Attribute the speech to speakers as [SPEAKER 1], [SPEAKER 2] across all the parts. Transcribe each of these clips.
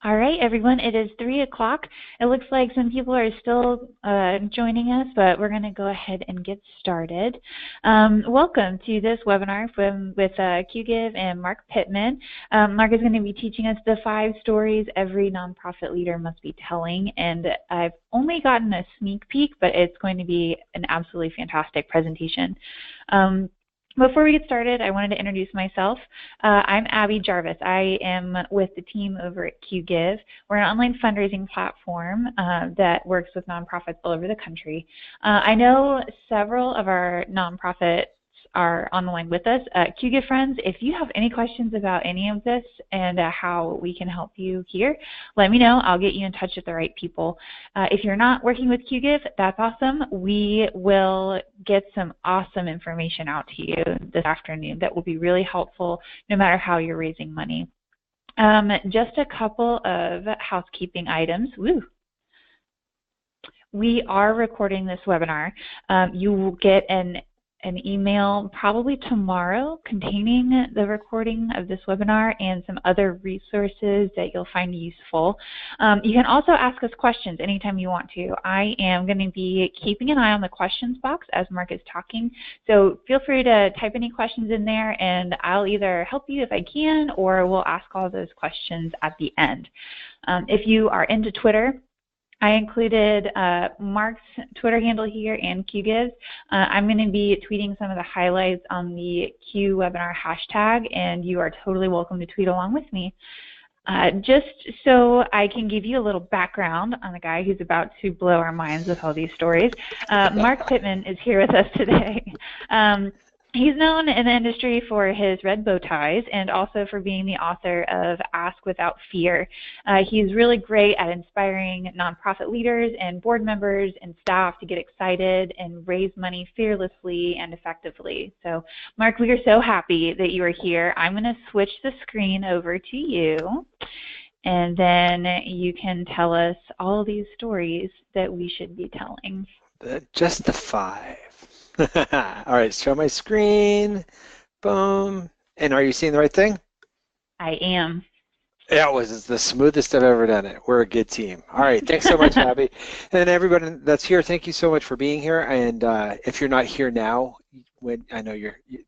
[SPEAKER 1] All right, everyone, it is 3 o'clock. It looks like some people are still joining us, but we're going to go ahead and get started. Welcome to this webinar with QGive and Marc Pitman. Marc is going to be teaching us the 5 stories every nonprofit leader must be telling, and I've only gotten a sneak peek, but it's going to be an absolutely fantastic presentation. Before we get started, I wanted to introduce myself. I'm Abby Jarvis. I am with the team over at QGive. We're an online fundraising platform that works with nonprofits all over the country. I know several of our nonprofits are on the line with us. QGive friends, if you have any questions about any of this and how we can help you here, let me know. I'll get you in touch with the right people. If you're not working with QGive, that's awesome. We will get some awesome information out to you this afternoon that will be really helpful no matter how you're raising money. Just a couple of housekeeping items. Woo. We are recording this webinar. You will get an email probably tomorrow containing the recording of this webinar and some other resources that you'll find useful. You can also ask us questions anytime you want to. I am going to be keeping an eye on the questions box as Marc is talking, so feel free to type any questions in there and I'll either help you if I can or we'll ask all those questions at the end. If you are into Twitter, I included Marc's Twitter handle here and QGive's. I'm going to be tweeting some of the highlights on the Q webinar hashtag, and you are totally welcome to tweet along with me. Just so I can give you a little background on the guy who's about to blow our minds with all these stories, Marc Pitman is here with us today. He's known in the industry for his red bow ties and also for being the author of Ask Without Fear. He's really great at inspiring nonprofit leaders and board members and staff to get excited and raise money fearlessly and effectively. So, Marc, we are so happy that you are here. I'm going to switch the screen over to you, and then you can tell us all these stories that we should be telling.
[SPEAKER 2] Just the 5. All right, show my screen. Boom. And are you seeing the right thing?
[SPEAKER 1] I am.
[SPEAKER 2] That was the smoothest I've ever done it. We're a good team. All right, thanks so much, Abby. And everybody that's here, thank you so much for being here. And if you're not here now, I know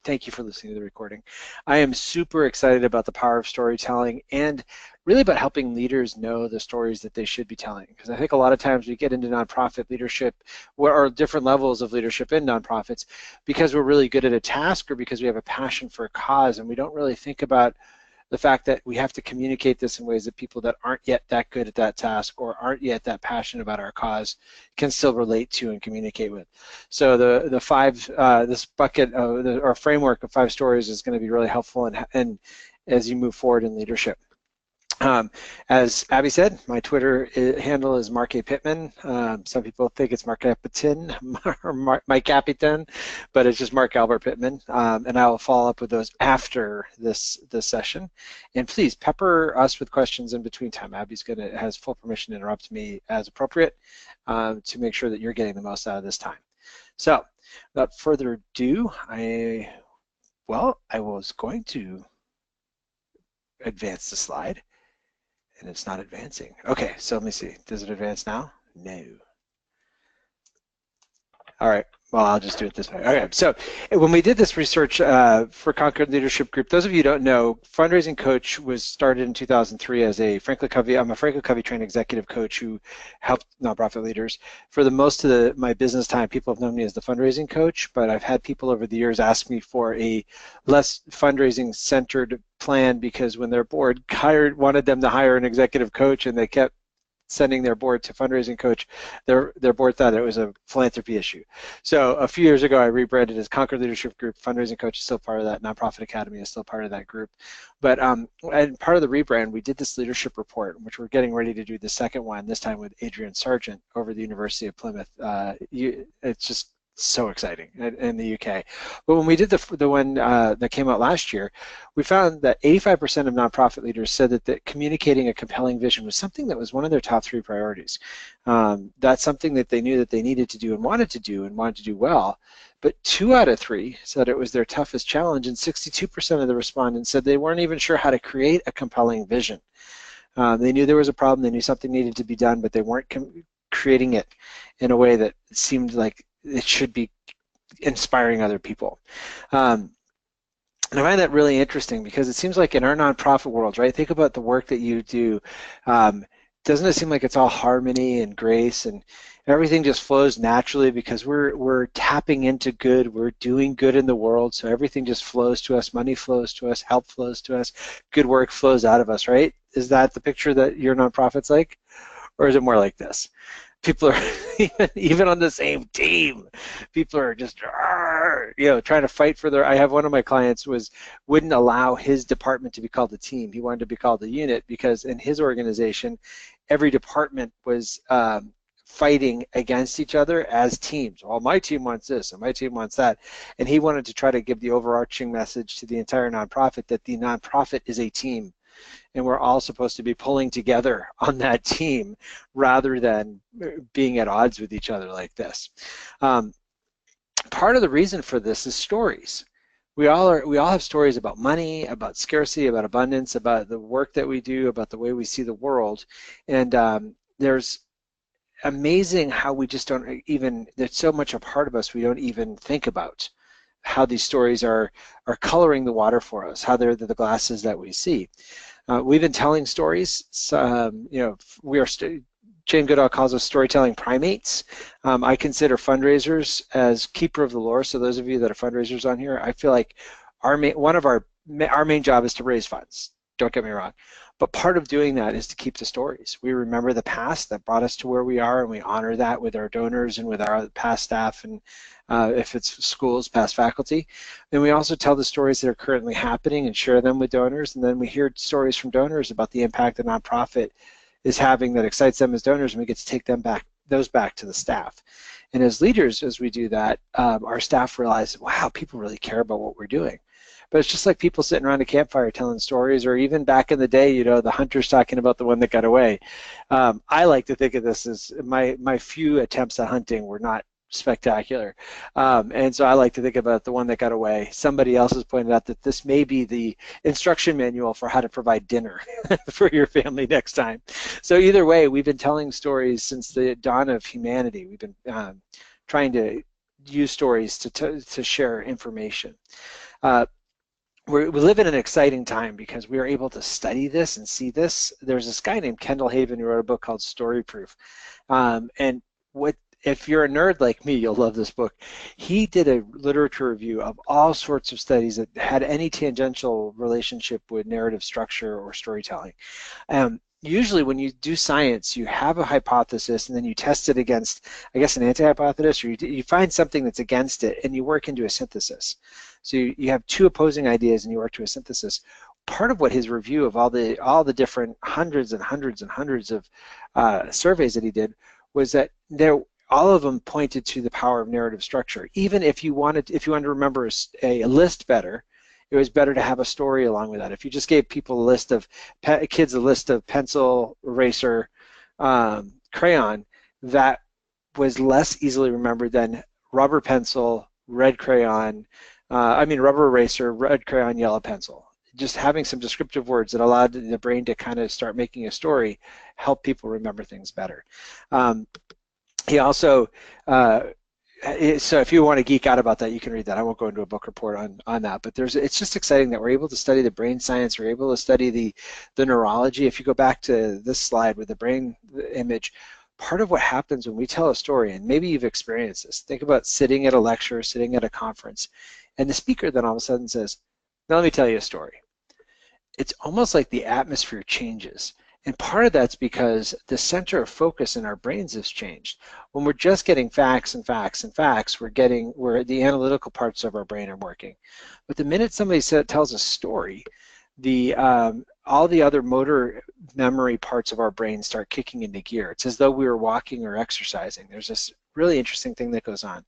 [SPEAKER 2] thank you for listening to the recording. I am super excited about the power of storytelling and really about helping leaders know the stories that they should be telling. Because I think a lot of times we get into nonprofit leadership or different levels of leadership in nonprofits because we're really good at a task or because we have a passion for a cause, and we don't really think about the fact that we have to communicate this in ways that people that aren't yet that good at that task or aren't yet that passionate about our cause can still relate to and communicate with. So this bucket of our framework of 5 stories is going to be really helpful and as you move forward in leadership. As Abby said, my Twitter handle is Marc A. Pitman. Some people think it's Marc A. Pitman or Mike Capitan, but it's just Marc Albert Pitman. And I will follow up with those after this session. And please pepper us with questions in between time. Abby's has full permission to interrupt me as appropriate to make sure that you're getting the most out of this time. So, without further ado, I was going to advance the slide. And it's not advancing. Okay, so let me see. Does it advance now? No. All right. Well, I'll just do it this way. Okay. So when we did this research for Concord Leadership Group, those of you who don't know, Fundraising Coach was started in 2003 as a Franklin Covey. I'm a Franklin Covey trained executive coach who helped nonprofit leaders. For the most of my business time, people have known me as the fundraising coach, but I've had people over the years ask me for a less fundraising centered plan because when their board wanted them to hire an executive coach and they kept sending their board to fundraising coach, their board thought it was a philanthropy issue. So a few years ago, I rebranded as Concord Leadership Group. Fundraising Coach is still part of that. Nonprofit Academy is still part of that group. But and part of the rebrand, we did this leadership report, which we're getting ready to do the second one, this time with Adrian Sargent over the University of Plymouth. It's just so exciting in the UK. But when we did the one that came out last year, we found that 85% of nonprofit leaders said that communicating a compelling vision was something that was one of their top 3 priorities. That's something that they knew that they needed to do and wanted to do well. But 2 out of 3 said it was their toughest challenge, and 62% of the respondents said they weren't even sure how to create a compelling vision. They knew there was a problem, they knew something needed to be done, but they weren't creating it in a way that seemed like it should be inspiring other people. And I find that really interesting because it seems like in our nonprofit world, right? Think about the work that you do. Doesn't it seem like it's all harmony and grace and everything just flows naturally because we're tapping into good, we're doing good in the world, so everything just flows to us, money flows to us, help flows to us, good work flows out of us, right? Is that the picture that your nonprofit's like? Or is it more like this? People are even on the same team. People are just, trying to fight for their. I have one of my clients wouldn't allow his department to be called a team. He wanted to be called a unit because in his organization, every department was fighting against each other as teams. Well, my team wants this and my team wants that, and he wanted to try to give the overarching message to the entire nonprofit that the nonprofit is a team. And we're all supposed to be pulling together on that team rather than being at odds with each other like this. Part of the reason for this is stories. We all have stories about money, about scarcity, about abundance, about the work that we do, about the way we see the world. And there's amazing how we just don't even, there's so much a part of us we don't even think about how these stories are coloring the water for us, how they're the glasses that we see. We've been telling stories. We are. Jane Goodall calls us storytelling primates. I consider fundraisers as keeper of the lore. So those of you that are fundraisers on here, I feel like our main job is to raise funds. Don't get me wrong, but part of doing that is to keep the stories. We remember the past that brought us to where we are, and we honor that with our donors and with our past staff and. If it's schools, past faculty. Then we also tell the stories that are currently happening and share them with donors, and then we hear stories from donors about the impact the nonprofit is having that excites them as donors, and we get to take those back to the staff. And as leaders, as we do that, our staff realize, wow, people really care about what we're doing. But it's just like people sitting around a campfire telling stories, or even back in the day, the hunters talking about the one that got away. I like to think of this as my few attempts at hunting were not spectacular. And so I like to think about the one that got away. Somebody else has pointed out that this may be the instruction manual for how to provide dinner for your family next time. So either way, we've been telling stories since the dawn of humanity. We've been trying to use stories to share information. We live in an exciting time because we are able to study this and see this. There's this guy named Kendall Haven who wrote a book called Story Proof. And if you're a nerd like me, you'll love this book. He did a literature review of all sorts of studies that had any tangential relationship with narrative structure or storytelling. Usually when you do science, you have a hypothesis and then you test it against, I guess, an anti-hypothesis, or you find something that's against it and you work into a synthesis. So you have two opposing ideas and you work to a synthesis. Part of what his review of all the different hundreds and hundreds and hundreds of surveys that he did was that all of them pointed to the power of narrative structure. Even if you wanted to remember a list better, it was better to have a story along with that. If you just gave people a list of kids a list of pencil, eraser, crayon, that was less easily remembered than rubber pencil, red crayon, rubber eraser, red crayon, yellow pencil. Just having some descriptive words that allowed the brain to kind of start making a story helped people remember things better. He also, so if you want to geek out about that, you can read that. I won't go into a book report on that, but it's just exciting that we're able to study the brain science, we're able to study the neurology. If you go back to this slide with the brain image, part of what happens when we tell a story, and maybe you've experienced this, think about sitting at a lecture, sitting at a conference, and the speaker then all of a sudden says, now let me tell you a story. It's almost like the atmosphere changes. And part of that's because the center of focus in our brains has changed. When we're just getting facts and facts and facts, where the analytical parts of our brain are working. But the minute somebody tells a story, all the other motor memory parts of our brain start kicking into gear. It's as though we were walking or exercising. There's this really interesting thing that goes on.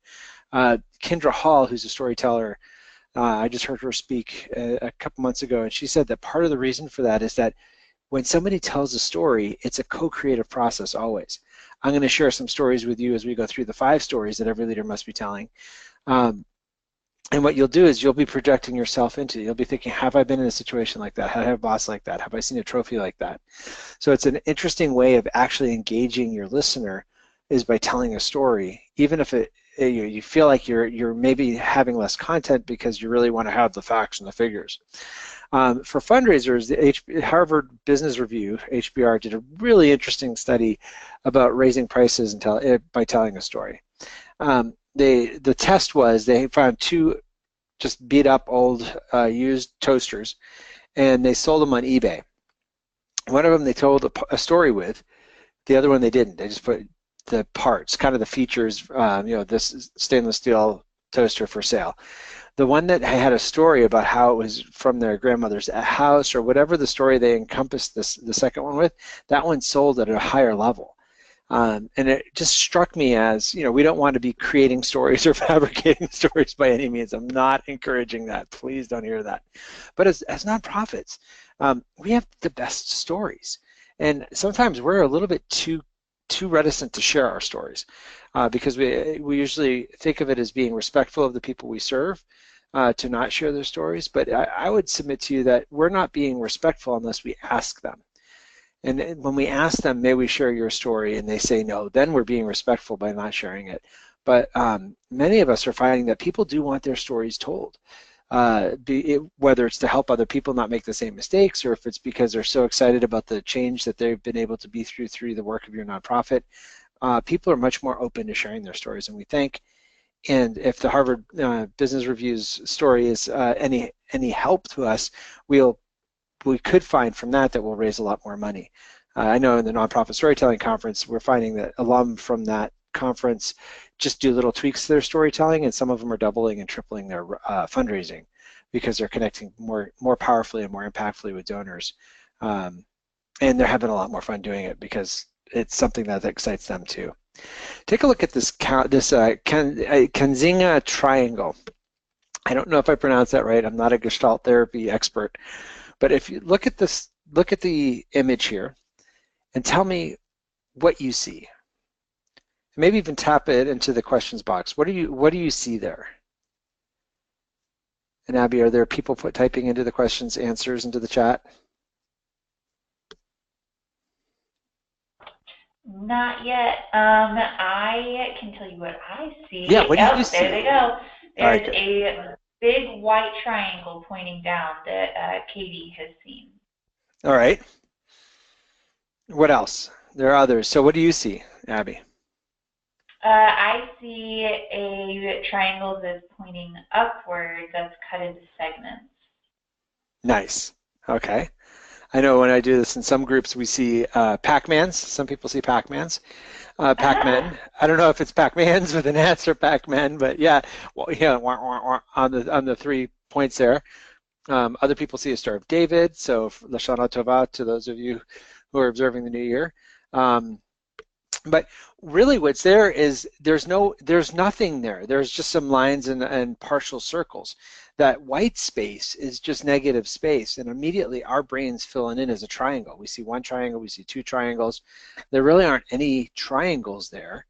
[SPEAKER 2] Kendra Hall, who's a storyteller, I just heard her speak a couple months ago, and she said that part of the reason for that is that when somebody tells a story, it's a co-creative process always. I'm going to share some stories with you as we go through the 5 stories that every leader must be telling. And what you'll do is you'll be projecting yourself into it. You'll be thinking, have I been in a situation like that? Have I had a boss like that? Have I seen a trophy like that? So it's an interesting way of actually engaging your listener is by telling a story, even if you feel like you're maybe having less content because you really want to have the facts and the figures. For fundraisers, the Harvard Business Review, HBR, did a really interesting study about raising prices by telling a story. The test was they found two just beat up old used toasters, and they sold them on eBay. One of them they told a story with, the other one they didn't. They just put the parts, kind of the features, this stainless steel toaster for sale. The one that had a story about how it was from their grandmother's house or whatever the story they encompassed the second one with, that one sold at a higher level. And it just struck me as, we don't want to be creating stories or fabricating stories by any means. I'm not encouraging that. Please don't hear that. But as nonprofits, we have the best stories. And sometimes we're a little bit too reticent to share our stories because we usually think of it as being respectful of the people we serve to not share their stories. But I would submit to you that we're not being respectful unless we ask them. And when we ask them, may we share your story, and they say no, then we're being respectful by not sharing it. But many of us are finding that people do want their stories told, whether it's to help other people not make the same mistakes, or if it's because they're so excited about the change that they've been able to be through the work of your nonprofit. People are much more open to sharing their stories than we think. And if the Harvard Business Review's story is any help to us, we could find from that we'll raise a lot more money. I know in the Nonprofit Storytelling Conference, we're finding that alum from that conference just do little tweaks to their storytelling, and some of them are doubling and tripling their fundraising because they're connecting more powerfully and more impactfully with donors. And they're having a lot more fun doing it because it's something that excites them too. Take a look at this Kanzinga triangle. I don't know if I pronounced that right. I'm not a Gestalt therapy expert. But if you look at this, look at the image here and tell me what you see. Maybe even tap it into the questions box. What do you see there? And Abby, are there people typing into the questions answers into the chat?
[SPEAKER 1] Not yet. I can tell you what I see.
[SPEAKER 2] Yeah, what do you see?
[SPEAKER 1] There they go. There's
[SPEAKER 2] Right.
[SPEAKER 1] a big white triangle pointing down that Katie has seen.
[SPEAKER 2] All right. What else? There are others. So what do you see, Abby?
[SPEAKER 1] I see a triangle that's pointing upward that's cut into segments.
[SPEAKER 2] Nice. Okay. I know when I do this in some groups, we see Pac-Mans. Some people see Pac-Mans. Pac-Man. I don't know if it's Pac-Mans with an S or Pac-Man, but yeah, well, yeah, on the 3 points there. Other people see a Star of David. So Lashana Tova to those of you who are observing the new year. But really what's there is there's nothing there. There's just some lines and partial circles. That white space is just negative space, and immediately our brains fill it in as a triangle. We see one triangle, we see two triangles. There really aren't any triangles there.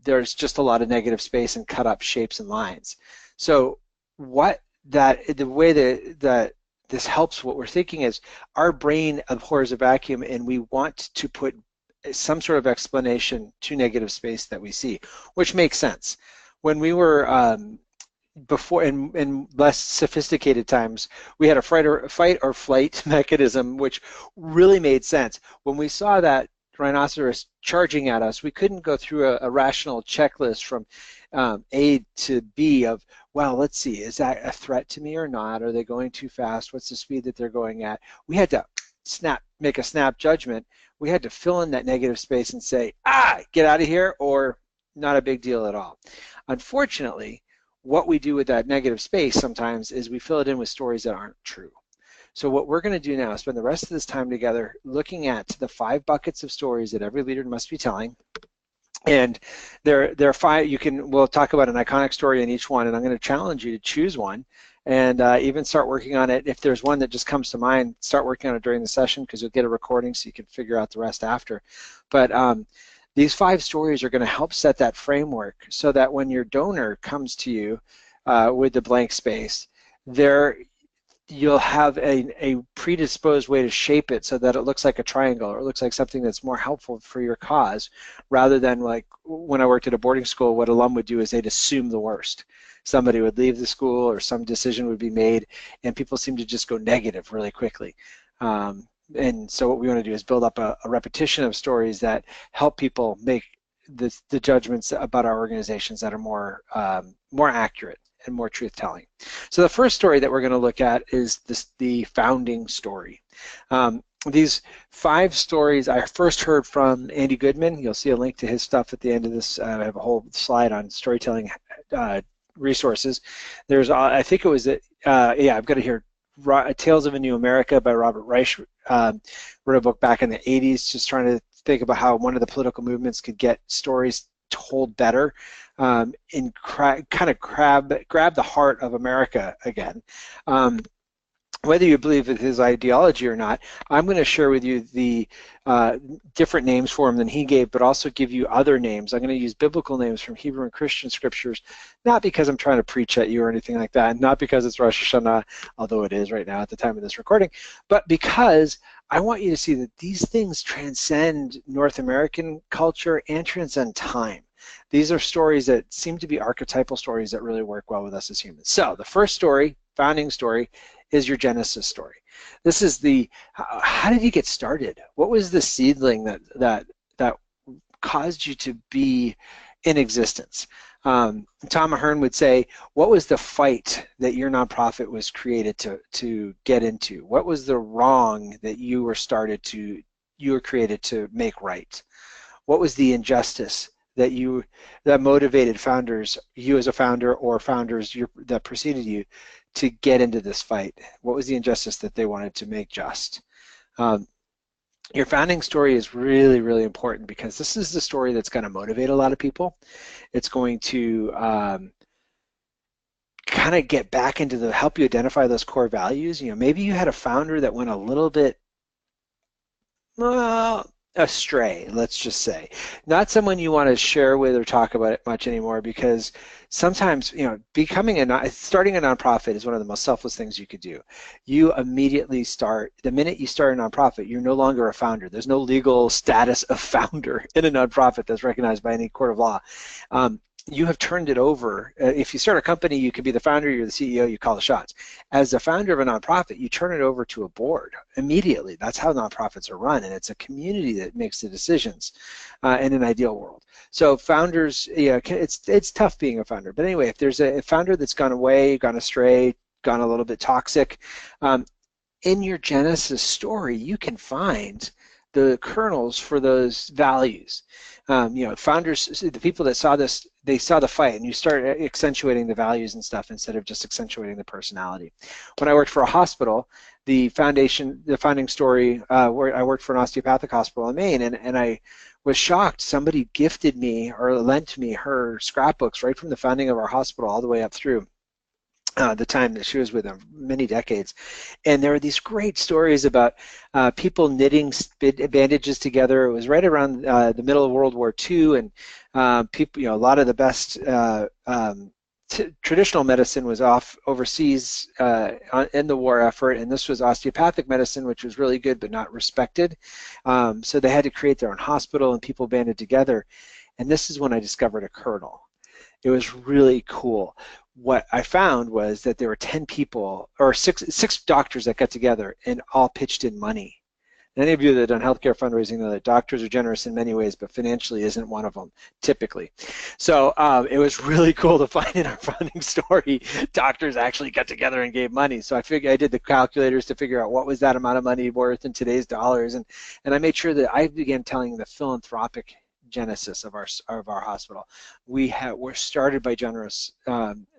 [SPEAKER 2] There's just a lot of negative space and cut up shapes and lines. So the way that this helps what we're thinking is our brain abhors a vacuum, and we want to put some sort of explanation to negative space that we see, which makes sense. When we were before in less sophisticated times, we had a fight or flight mechanism, which really made sense. When we saw that rhinoceros charging at us, we couldn't go through a rational checklist from A to B of, well, let's see, is that a threat to me or not? Are they going too fast? What's the speed that they're going at? We had to make a snap judgment. We had to fill in that negative space and say, get out of here, or not a big deal at all. Unfortunately, what we do with that negative space sometimes is we fill it in with stories that aren't true. So what we're going to do now is spend the rest of this time together looking at the 5 buckets of stories that every leader must be telling. And there are 5. We'll talk about an iconic story in each one, and I'm going to challenge you to choose one and even start working on it. If there's one that just comes to mind, start working on it during the session, because you'll get a recording so you can figure out the rest after. But these 5 stories are going to help set that framework so that when your donor comes to you with the blank space, there you'll have a predisposed way to shape it so that it looks like a triangle, or it looks like something that's more helpful for your cause, rather than like when I worked at a boarding school, what alum would do is they'd assume the worst. Somebody would leave the school or some decision would be made, and people seem to just go negative really quickly. And so what we want to do is build up a repetition of stories that help people make the judgments about our organizations that are more accurate and more truth-telling. So the first story that we're going to look at is the founding story. These 5 stories I first heard from Andy Goodman. You'll see a link to his stuff at the end of this. I have a whole slide on storytelling resources. There's, I think it was, yeah, I've got it here, Tales of a New America by Robert Reich. Wrote a book back in the 80s just trying to think about how one of the political movements could get stories told better, and kind of grab the heart of America again. Whether you believe in his ideology or not, I'm going to share with you the different names for him than he gave, but also give you other names. I'm going to use biblical names from Hebrew and Christian scriptures, not because I'm trying to preach at you or anything like that, not because it's Rosh Hashanah, although it is right now at the time of this recording, but because I want you to see that these things transcend North American culture and transcend time. These are stories that seem to be archetypal stories that really work well with us as humans. So the first story, founding story, is your Genesis story. This is how did you get started? What was the seedling that caused you to be in existence? Tom Ahern would say, what was the fight that your nonprofit was created to get into? What was the wrong that you were created to make right? What was the injustice that motivated founders, you as a founder or founders that preceded you, to get into this fight? What was the injustice that they wanted to make just? Your founding story is really, really important, because this is the story that's going to motivate a lot of people. It's going to kind of get back into help you identify those core values. You know, maybe you had a founder that went a little bit astray, let's just say. Not someone you want to share with or talk about it much anymore, because sometimes, you know, starting a nonprofit is one of the most selfless things you could do. You immediately the minute you start a nonprofit, you're no longer a founder. There's no legal status of founder in a nonprofit that's recognized by any court of law. You have turned it over. If you start a company, you could be the founder, you're the CEO, you call the shots. As the founder of a nonprofit, you turn it over to a board immediately. That's how nonprofits are run, and it's a community that makes the decisions in an ideal world. So founders, yeah, it's tough being a founder. But anyway, if there's a founder that's gone away, gone astray, gone a little bit toxic, in your Genesis story, you can find the kernels for those values. You know, founders, the people that saw this, they saw the fight, and you start accentuating the values and stuff instead of just accentuating the personality. When I worked for a hospital, the founding story, where I worked for an osteopathic hospital in Maine, and I was shocked. Somebody gifted me or lent me her scrapbooks right from the founding of our hospital all the way up through the time that she was with them, many decades. And there were these great stories about people knitting bandages together. It was right around the middle of World War II, and people, you know, a lot of the best traditional medicine was off overseas in the war effort, and this was osteopathic medicine, which was really good but not respected. So they had to create their own hospital, and people banded together. And this is when I discovered a kernel. It was really cool. What I found was that there were 10 people, or six doctors that got together and all pitched in money. And any of you that have done healthcare fundraising know that doctors are generous in many ways, but financially isn't one of them, typically. So it was really cool to find in our founding story, doctors actually got together and gave money. So I did the calculators to figure out what was that amount of money worth in today's dollars, and I made sure that I began telling the philanthropic genesis of our hospital. We're started by generous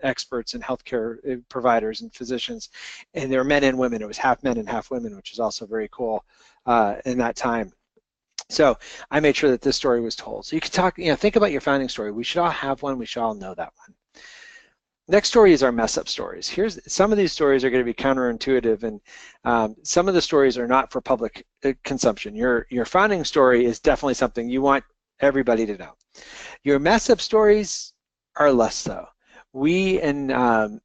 [SPEAKER 2] experts and healthcare providers and physicians, and there were men and women. It was half men and half women, which is also very cool in that time. So I made sure that this story was told. So you can talk, think about your founding story. We should all have one. We should all know that one. Next story is our mess-up stories. Some of these stories are going to be counterintuitive, and some of the stories are not for public consumption. Your founding story is definitely something you want everybody to know. Your mess-up stories are less so. We in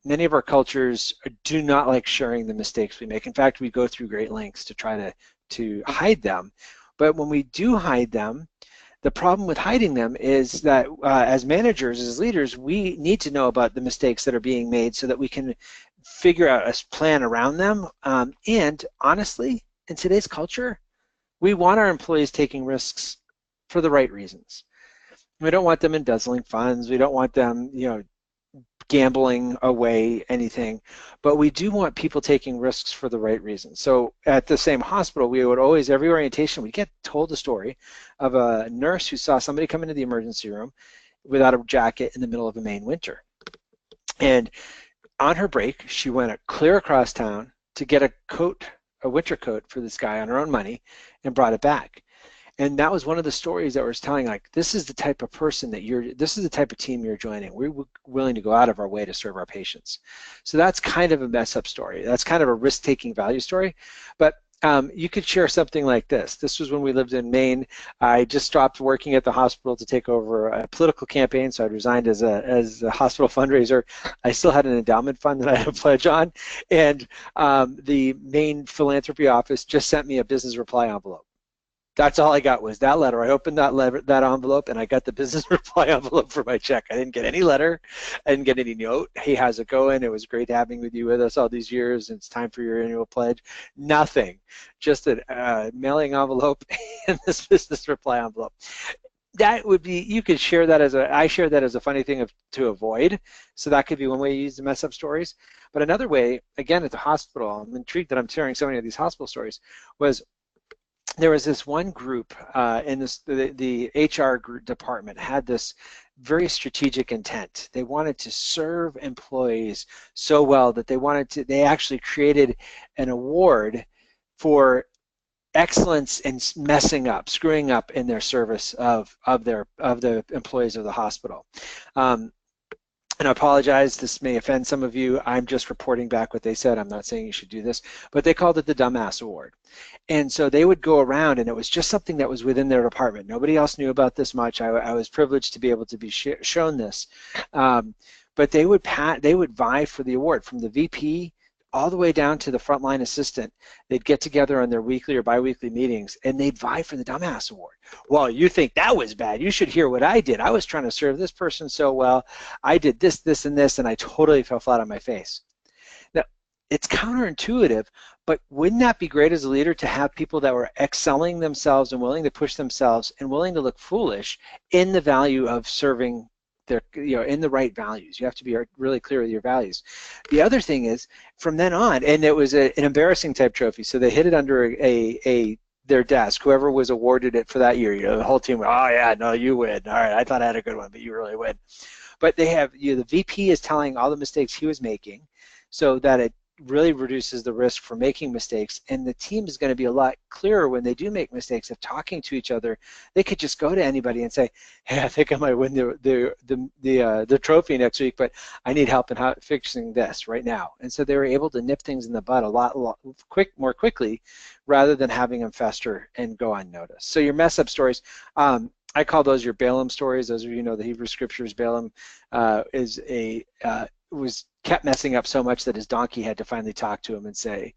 [SPEAKER 2] many of our cultures do not like sharing the mistakes we make. In fact, we go through great lengths to try to hide them. But when we do hide them, the problem with hiding them is that as managers, as leaders, we need to know about the mistakes that are being made so that we can figure out a plan around them. And honestly, in today's culture, we want our employees taking risks for the right reasons. We don't want them embezzling funds. We don't want them, gambling away anything, but we do want people taking risks for the right reasons. So at the same hospital, we would always, every orientation, we get told a story of a nurse who saw somebody come into the emergency room without a jacket in the middle of a Maine winter. And on her break, she went clear across town to get a coat, a winter coat for this guy on her own money, and brought it back. And that was one of the stories that was telling, like, this is the type of person that this is the type of team you're joining. We're willing to go out of our way to serve our patients. So that's kind of a mess up story. That's kind of a risk-taking value story. But you could share something like this. This was when we lived in Maine. I just stopped working at the hospital to take over a political campaign, so I resigned as a hospital fundraiser. I still had an endowment fund that I had to pledge on, and the Maine philanthropy office just sent me a business reply envelope. That's all I got was that letter. I opened that envelope, and I got the business reply envelope for my check. I didn't get any letter. I didn't get any note. Hey, how's it going? It was great having you with us all these years. It's time for your annual pledge. Nothing. Just a mailing envelope and this business reply envelope. That would be, you could share that I share that as a funny thing to avoid. So that could be one way you use the mess up stories. But another way, again, at the hospital, I'm intrigued that I'm sharing so many of these hospital stories, was there was this one group in the HR group department had this very strategic intent. They wanted to serve employees so well that they actually created an award for excellence in messing up, screwing up in their service of the employees of the hospital. And I apologize, this may offend some of you. I'm just reporting back what they said. I'm not saying you should do this, but they called it the Dumbass Award. And so they would go around, and it was just something that was within their department. Nobody else knew about this much. I was privileged to be able to be shown this. But they would vie for the award from the VP all the way down to the frontline assistant. They'd get together on their weekly or biweekly meetings, and they'd vie for the Dumbass Award. Well, you think that was bad. You should hear what I did. I was trying to serve this person so well. I did this, this, and this, and I totally fell flat on my face. Now, it's counterintuitive, but wouldn't that be great as a leader to have people that were excelling themselves and willing to push themselves and willing to look foolish in the value of serving in the right values? You have to be really clear with your values. The other thing is, from then on, and it was an embarrassing type trophy, so they hid it under their desk. Whoever was awarded it for that year, the whole team went, oh yeah, no, you win. All right, I thought I had a good one, but you really win. But they have, the VP is telling all the mistakes he was making, so that it really reduces the risk for making mistakes, and the team is going to be a lot clearer when they do make mistakes of talking to each other. They could just go to anybody and say, hey, I think I might win the trophy next week, but I need help in fixing this right now. And so they were able to nip things in the bud a lot more quickly, rather than having them fester and go unnoticed. So your mess up stories, I call those your Balaam stories. Those of you who know the Hebrew scriptures, Balaam was kept messing up so much that his donkey had to finally talk to him and say,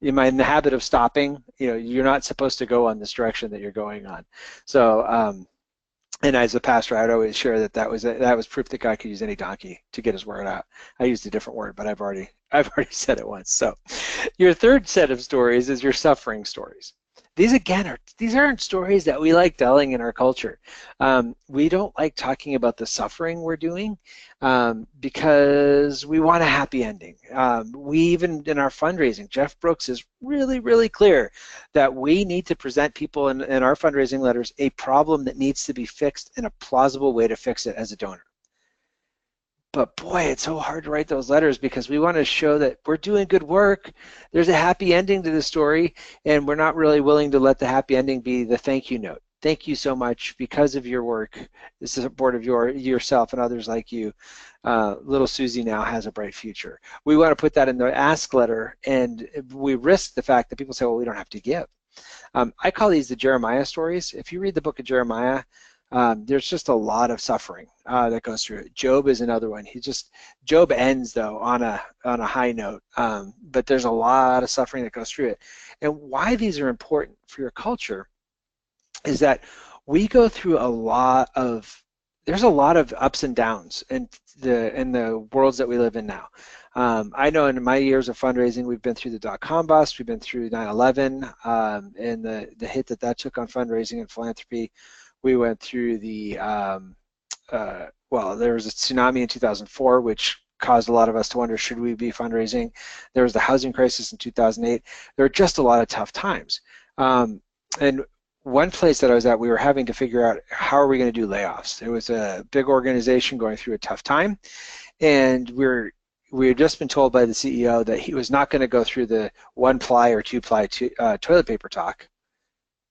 [SPEAKER 2] am I in the habit of stopping? You're not supposed to go on this direction that you're going on. So, and as a pastor, I'd always share that was proof that God could use any donkey to get his word out. I used a different word, but I've already said it once. So, your third set of stories is your suffering stories. These aren't stories that we like telling in our culture. We don't like talking about the suffering we're doing because we want a happy ending. We even in our fundraising, Jeff Brooks is really, really clear that we need to present people in our fundraising letters a problem that needs to be fixed and a plausible way to fix it as a donor. But boy, it's so hard to write those letters because we want to show that we're doing good work. There's a happy ending to the story, and we're not really willing to let the happy ending be the thank you note. Thank you so much because of your work, the support of yourself and others like you. Little Susie now has a bright future. We want to put that in the ask letter, and we risk the fact that people say, well, we don't have to give. I call these the Jeremiah stories. If you read the book of Jeremiah, There's just a lot of suffering that goes through it. Job is another one. Job ends though on a high note, but there's a lot of suffering that goes through it. And why these are important for your culture is that we go through there's a lot of ups and downs in the worlds that we live in now. I know in my years of fundraising, we've been through the dot-com bust, we've been through 9/11, and the hit that took on fundraising and philanthropy. We went through well, there was a tsunami in 2004, which caused a lot of us to wonder, should we be fundraising? There was the housing crisis in 2008. There were just a lot of tough times. And one place that I was at, we were having to figure out how are we going to do layoffs. It was a big organization going through a tough time, and we had just been told by the CEO that he was not going to go through the 1-ply or 2-ply toilet paper talk.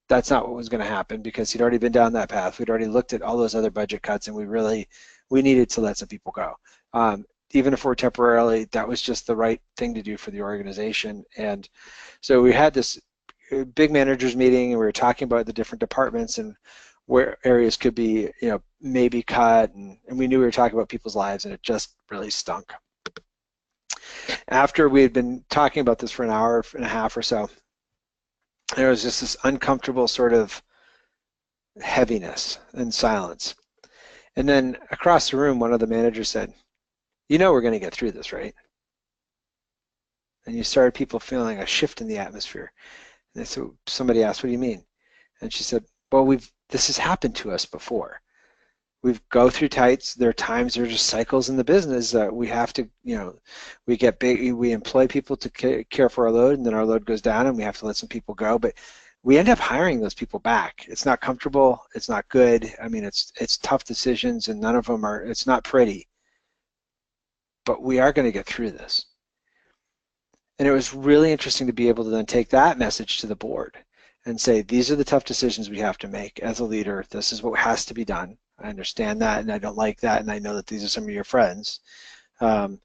[SPEAKER 2] That's not what was going to happen because he'd already been down that path. We'd already looked at all those other budget cuts, and we needed to let some people go. Even if we're temporarily, that was just the right thing to do for the organization. And so we had this big managers meeting, and we were talking about the different departments and where areas could be, maybe cut, and we knew we were talking about people's lives, and it just really stunk. After we had been talking about this for an hour and a half or so, there was just this uncomfortable sort of heaviness and silence. And then across the room, one of the managers said, we're going to get through this, right? And you started people feeling a shift in the atmosphere. And so somebody asked, what do you mean? And she said, well, this has happened to us before. We go through tights. There are times, there are just cycles in the business that we have to, we get big, we employ people to care for our load, and then our load goes down and we have to let some people go. But we end up hiring those people back. It's not comfortable. It's not good. I mean, it's tough decisions, and none of them it's not pretty. But we are going to get through this. And it was really interesting to be able to then take that message to the board and say, these are the tough decisions we have to make as a leader. This is what has to be done. I understand that, and I don't like that, and I know that these are some of your friends. But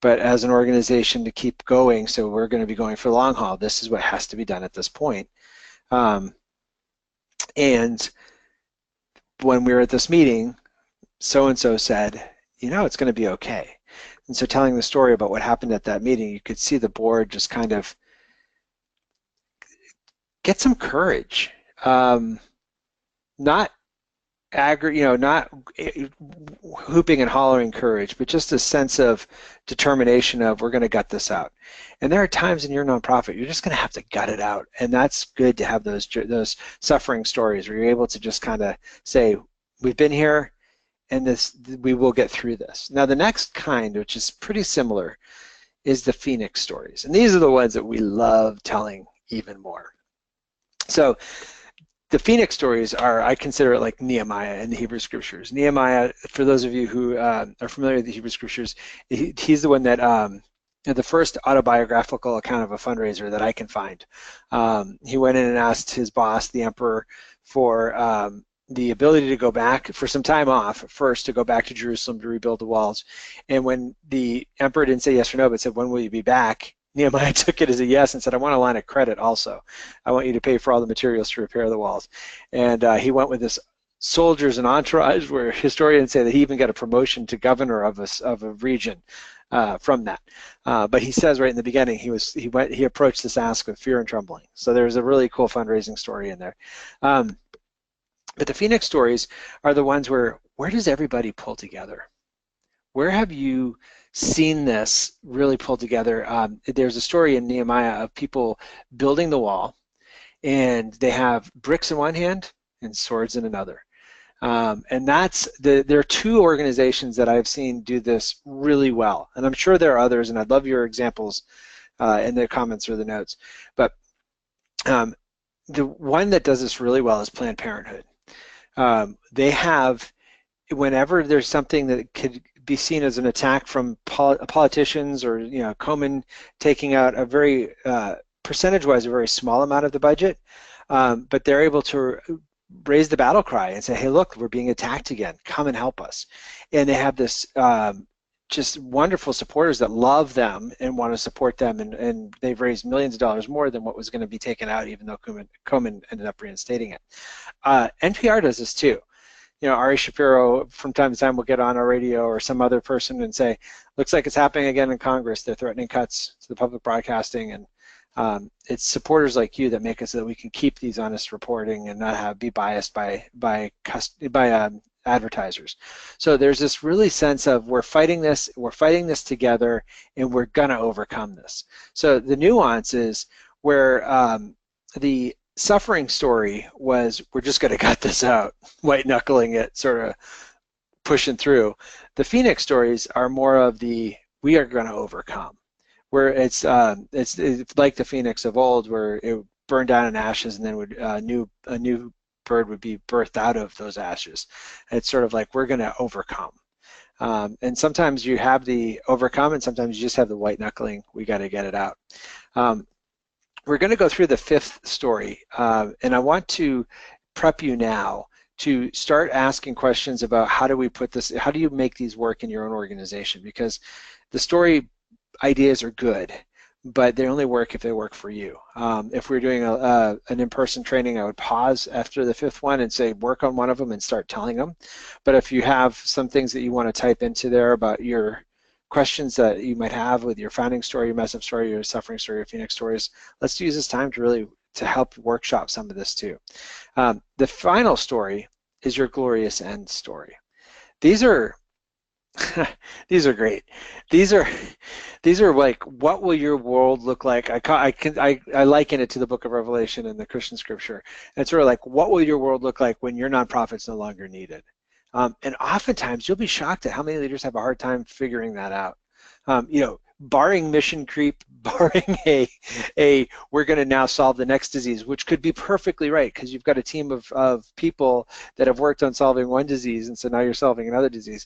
[SPEAKER 2] as an organization to keep going, so we're going to be going for the long haul, this is what has to be done at this point. And when we were at this meeting, so-and-so said, it's going to be okay. And so telling the story about what happened at that meeting, you could see the board just kind of get some courage. Not not hooping and hollering courage, but just a sense of determination of we're going to gut this out. And there are times in your nonprofit you're just going to have to gut it out, and that's good to have those suffering stories where you're able to just kind of say, we've been here, and we will get through this. Now the next kind, which is pretty similar, is the Phoenix stories, and these are the ones that we love telling even more. So the Phoenix stories I consider it like Nehemiah in the Hebrew Scriptures. Nehemiah, for those of you who are familiar with the Hebrew Scriptures, he's the one that, the first autobiographical account of a fundraiser that I can find. He went in and asked his boss, the emperor, for the ability to go back, for some time off, first to go back to Jerusalem to rebuild the walls. And when the emperor didn't say yes or no, but said, when will you be back? Nehemiah took it as a yes and said, I want a line of credit also. I want you to pay for all the materials to repair the walls. And he went with this soldiers and entourage, where historians say that he even got a promotion to governor of a region from that. But he says right in the beginning, he approached this ask with fear and trembling. So there's a really cool fundraising story in there. But the Phoenix stories are the ones where does everybody pull together? Where have you seen this really pull together? There's a story in Nehemiah of people building the wall, and they have bricks in one hand and swords in another. And there are two organizations that I've seen do this really well, and I'm sure there are others, and I'd love your examples in the comments or the notes. But the one that does this really well is Planned Parenthood. They have, whenever there's something that could be seen as an attack from politicians, or Komen taking out a very percentage-wise a very small amount of the budget, but they're able to raise the battle cry and say, hey, look, we're being attacked again, come and help us. And they have this just wonderful supporters that love them and want to support them, and they've raised millions of dollars more than what was going to be taken out, even though Komen ended up reinstating it. NPR does this too. Ari Shapiro from time to time will get on a radio or some other person and say, looks like it's happening again in Congress. They're threatening cuts to the public broadcasting, and it's supporters like you that make it so that we can keep these honest reporting and not be biased by advertisers. So there's this really sense of we're fighting this together, and we're gonna overcome this. So the nuance is where the suffering story was, we're just gonna cut this out, white knuckling it, sort of pushing through. The Phoenix stories are more of the we are gonna overcome, where it's like the Phoenix of old, where it burned down in ashes and then would a new bird would be birthed out of those ashes. It's sort of like we're going to overcome. And sometimes you have the overcome, and sometimes you just have the white knuckling. We got to get it out. We're going to go through the fifth story, and I want to prep you now to start asking questions about how do you make these work in your own organization, because the story ideas are good, but they only work if they work for you. If we're doing an in-person training, I would pause after the fifth one and say work on one of them and start telling them. But if you have some things that you want to type into there about your questions that you might have with your founding story, your mess up story, your suffering story, your Phoenix stories, let's use this time to help workshop some of this too. The final story is your glorious end story. These are these are great. These are like, what will your world look like? I liken it to the book of Revelation in the Christian scripture. And it's sort of like, what will your world look like when your nonprofit's no longer needed? And oftentimes you'll be shocked at how many leaders have a hard time figuring that out. Barring mission creep, barring we're going to now solve the next disease, which could be perfectly right, because you've got a team of people that have worked on solving one disease, and so now you're solving another disease.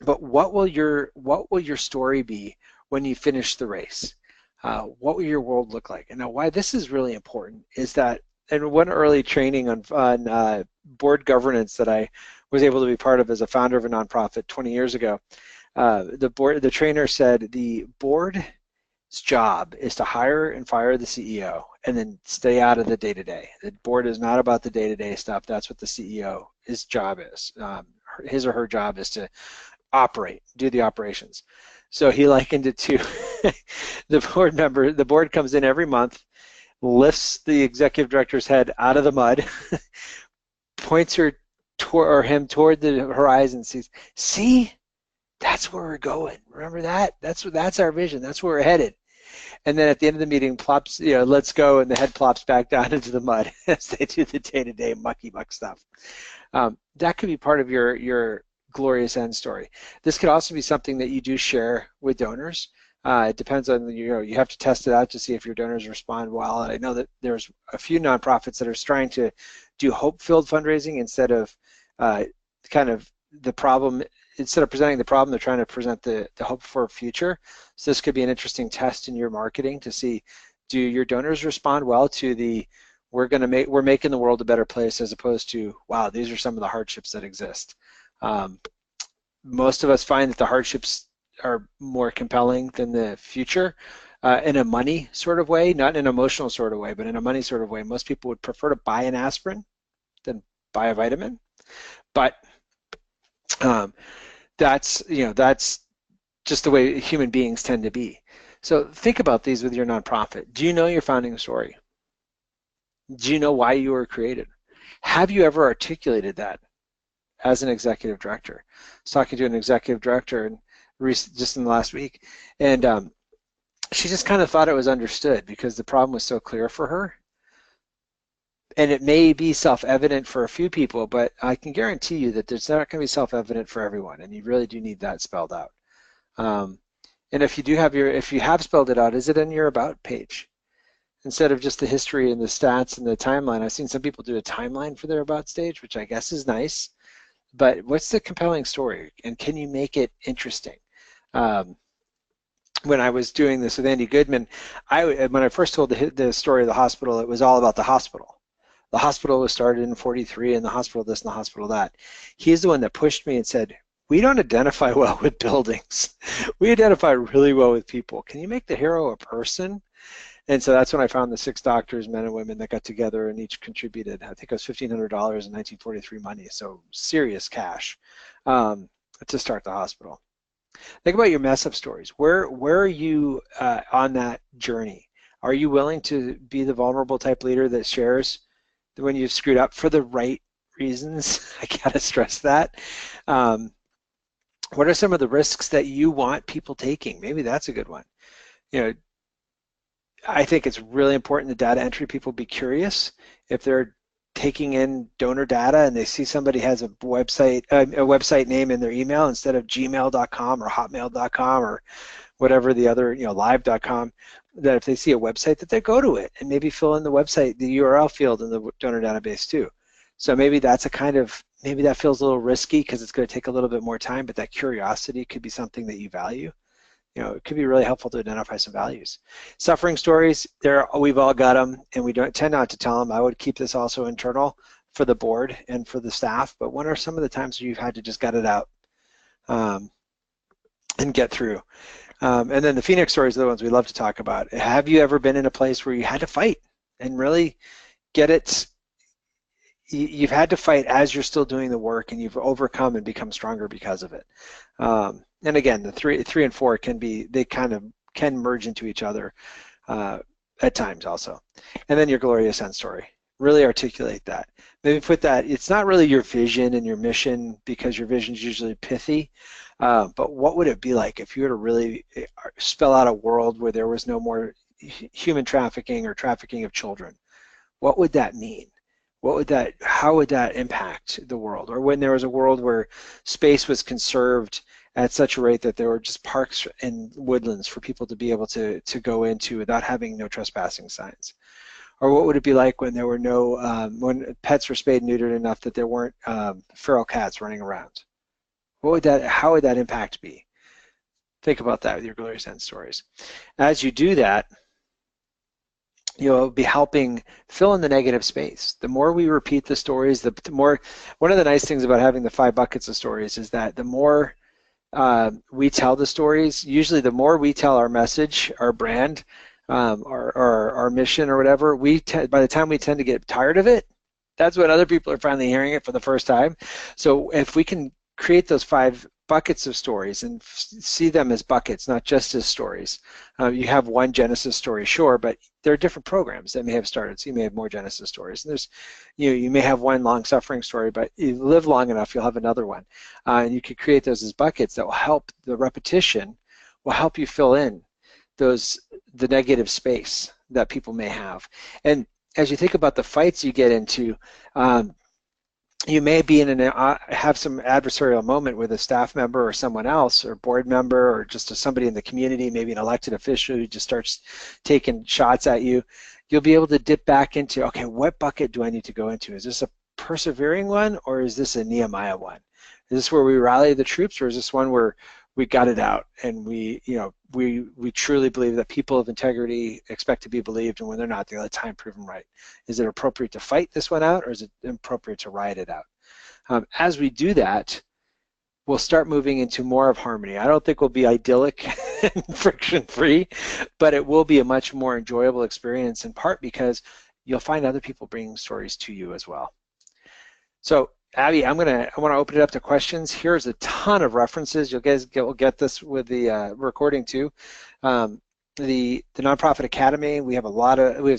[SPEAKER 2] But what will your story be when you finish the race? What will your world look like? And now, why this is really important is that, and one early training on board governance that I was able to be part of as a founder of a nonprofit 20 years ago, the trainer said the board's job is to hire and fire the CEO and then stay out of the day-to-day. The board is not about the day-to-day stuff. That's what the CEO, his job is. His or her job is to do the operations. So he likened it to the board comes in every month, lifts the executive director's head out of the mud, points him toward the horizon, says, see, that's where we're going. Remember that? That's our vision. That's where we're headed. And then at the end of the meeting, plops, let's go, and the head plops back down into the mud as they do the day-to-day mucky muck stuff. That could be part of your glorious end story. This could also be something that you do share with donors. It depends on, you have to test it out to see if your donors respond well. I know that there's a few nonprofits that are trying to do hope-filled fundraising instead of the problem. Instead of presenting the problem, they're trying to present the hope for a future. So this could be an interesting test in your marketing to see, do your donors respond well to we're making the world a better place, as opposed to, wow, these are some of the hardships that exist. Most of us find that the hardships are more compelling than the future, in a money sort of way, not in an emotional sort of way, but in a money sort of way. Most people would prefer to buy an aspirin than buy a vitamin, but that's just the way human beings tend to be. So think about these with your nonprofit. Do you know your founding story? Do you know why you were created? Have you ever articulated that as an executive director? I was talking to an executive director just in the last week, and she just kind of thought it was understood because the problem was so clear for her. And it may be self-evident for a few people, but I can guarantee you that it's not going to be self-evident for everyone, and you really do need that spelled out. And if you have spelled it out, is it in your about page? Instead of just the history and the stats and the timeline. I've seen some people do a timeline for their about stage, which I guess is nice, but what's the compelling story, and can you make it interesting? When I was doing this with Andy Goodman, when I first told the story of the hospital, it was all about the hospital. The hospital was started in '43, and the hospital this and the hospital that. He's the one that pushed me and said, we don't identify well with buildings. We identify really well with people. Can you make the hero a person? And so that's when I found the 6 doctors, men and women, that got together and each contributed, I think it was $1,500 in 1943 money, so serious cash, to start the hospital. Think about your mess up stories. Where are you on that journey? Are you willing to be the vulnerable type leader that shares when you've screwed up for the right reasons? I gotta stress that. What are some of the risks that you want people taking? Maybe that's a good one. You know, I think it's really important that data entry people be curious. If they're taking in donor data and they see somebody has a website name in their email instead of gmail.com or hotmail.com or whatever the other, live.com, that if they see a website that they go to it and maybe fill in the website, the URL field in the donor database too. So maybe that's maybe that feels a little risky because it's going to take a little bit more time, but that curiosity could be something that you value. It could be really helpful to identify some values. Suffering stories, we've all got them, and we don't tend not to tell them. I would keep this also internal for the board and for the staff, but when are some of the times where you've had to just gut it out and get through? And then the Phoenix stories are the ones we love to talk about. Have you ever been in a place where you had to fight and really get it? You've had to fight as you're still doing the work, and you've overcome and become stronger because of it. And again, the three and four can merge into each other at times also. And then your glorious end story. Really articulate that. Maybe put that, it's not really your vision and your mission, because your vision is usually pithy, but what would it be like if you were to really spell out a world where there was no more human trafficking or trafficking of children? What would that mean? How would that impact the world? Or when there was a world where space was conserved at such a rate that there were just parks and woodlands for people to be able to go into without having no trespassing signs? Or what would it be like when there were when pets were spayed and neutered enough that there weren't feral cats running around? How would that impact be? Think about that with your glorious end stories. As you do that, you'll be helping fill in the negative space. The more we repeat the stories, the more. One of the nice things about having the 5 buckets of stories is that the more we tell the stories, usually the more we tell our message, our brand, our mission or whatever, by the time we tend to get tired of it, that's when other people are finally hearing it for the first time. So if we can create those 5 buckets of stories and see them as buckets, not just as stories. You have one Genesis story, sure, but there are different programs that may have started, so you may have more Genesis stories. And you may have one long-suffering story, but you live long enough, you'll have another one. And you could create those as buckets that will help. The repetition will help you fill in the negative space that people may have. And as you think about the fights you get into, you may be have some adversarial moment with a staff member or someone else, or board member, or just somebody in the community, maybe an elected official who just starts taking shots at you. You'll be able to dip back into, okay, what bucket do I need to go into? Is this a persevering one, or is this a Nehemiah one? Is this where we rally the troops, or is this one where we got it out and we truly believe that people of integrity expect to be believed, and when they're not, they'll let time prove them right? Is it appropriate to fight this one out, or is it appropriate to ride it out? As we do that, we'll start moving into more of harmony. I don't think we'll be idyllic and friction-free, but it will be a much more enjoyable experience, in part because you'll find other people bringing stories to you as well. So Abby, I want to open it up to questions. Here's a ton of references. You guys will get this with the recording too. The Nonprofit Academy, we have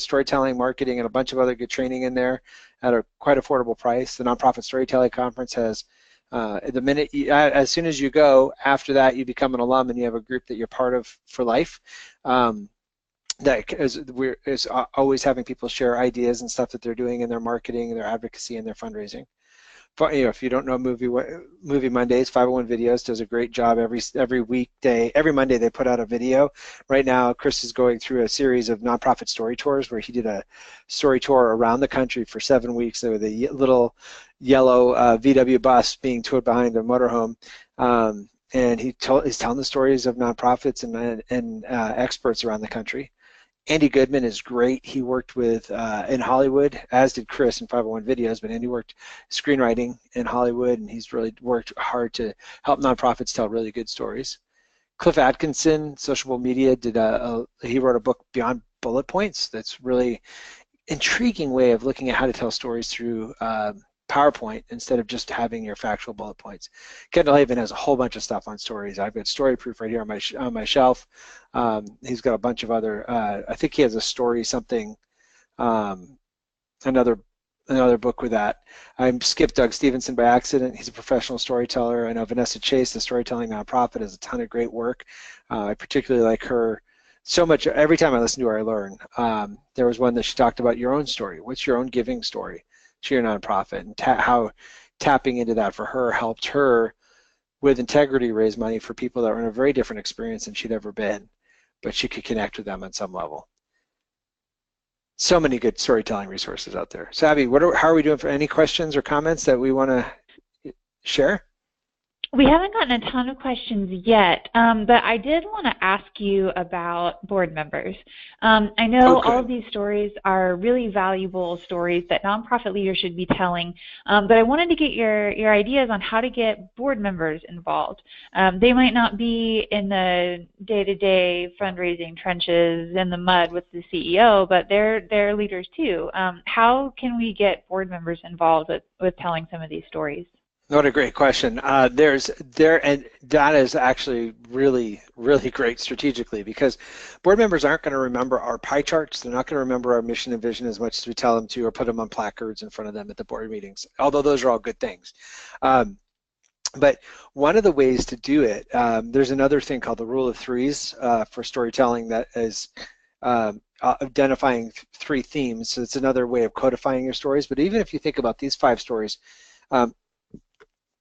[SPEAKER 2] storytelling, marketing, and a bunch of other good training in there at a quite affordable price. The Nonprofit Storytelling Conference has, as soon as you go, after that you become an alum and you have a group that you're part of for life. That is always having people share ideas and stuff that they're doing in their marketing and their advocacy and their fundraising. If you don't know Movie Mondays, 501 Videos does a great job every weekday. Every Monday they put out a video. Right now, Chris is going through a series of nonprofit story tours where he did a story tour around the country for 7 weeks with a little yellow VW bus being towed behind a motorhome. And he's telling the stories of nonprofits and experts around the country. Andy Goodman is great. He worked with in Hollywood, as did Chris in 501 Videos, but Andy worked screenwriting in Hollywood, and he's really worked hard to help nonprofits tell really good stories. Cliff Atkinson, Sociable Media, he wrote a book, Beyond bullet points. That's really intriguing way of looking at how to tell stories through PowerPoint instead of just having your factual bullet points. Kendall Haven has a whole bunch of stuff on stories. I've got Story Proof right here on my shelf. He's got a bunch of other, I think he has a story something, another book with that. I skipped Doug Stevenson by accident. He's a professional storyteller. I know Vanessa Chase, the Storytelling Nonprofit, has a ton of great work. I particularly like her so much. Every time I listen to her, I learn. There was one that she talked about your own story. What's your own giving story to your nonprofit, and how tapping into that for her helped her with integrity raise money for people that were in a very different experience than she'd ever been, but she could connect with them on some level. So many good storytelling resources out there. So Abby, how are we doing for any questions or comments that we want to share?
[SPEAKER 1] We haven't gotten a ton of questions yet, but I did want to ask you about board members. I know all of these stories are really valuable stories that nonprofit leaders should be telling, but I wanted to get your ideas on how to get board members involved. They might not be in the day-to-day fundraising trenches in the mud with the CEO, but they're leaders too. How can we get board members involved with telling some of these stories?
[SPEAKER 2] What a great question. And that is actually really, really great strategically, because board members aren't going to remember our pie charts. They're not going to remember our mission and vision as much as we tell them to, or put them on placards in front of them at the board meetings, although those are all good things. But one of the ways to do it, there's another thing called the rule of threes for storytelling that is identifying 3 themes. So it's another way of codifying your stories. But even if you think about these 5 stories,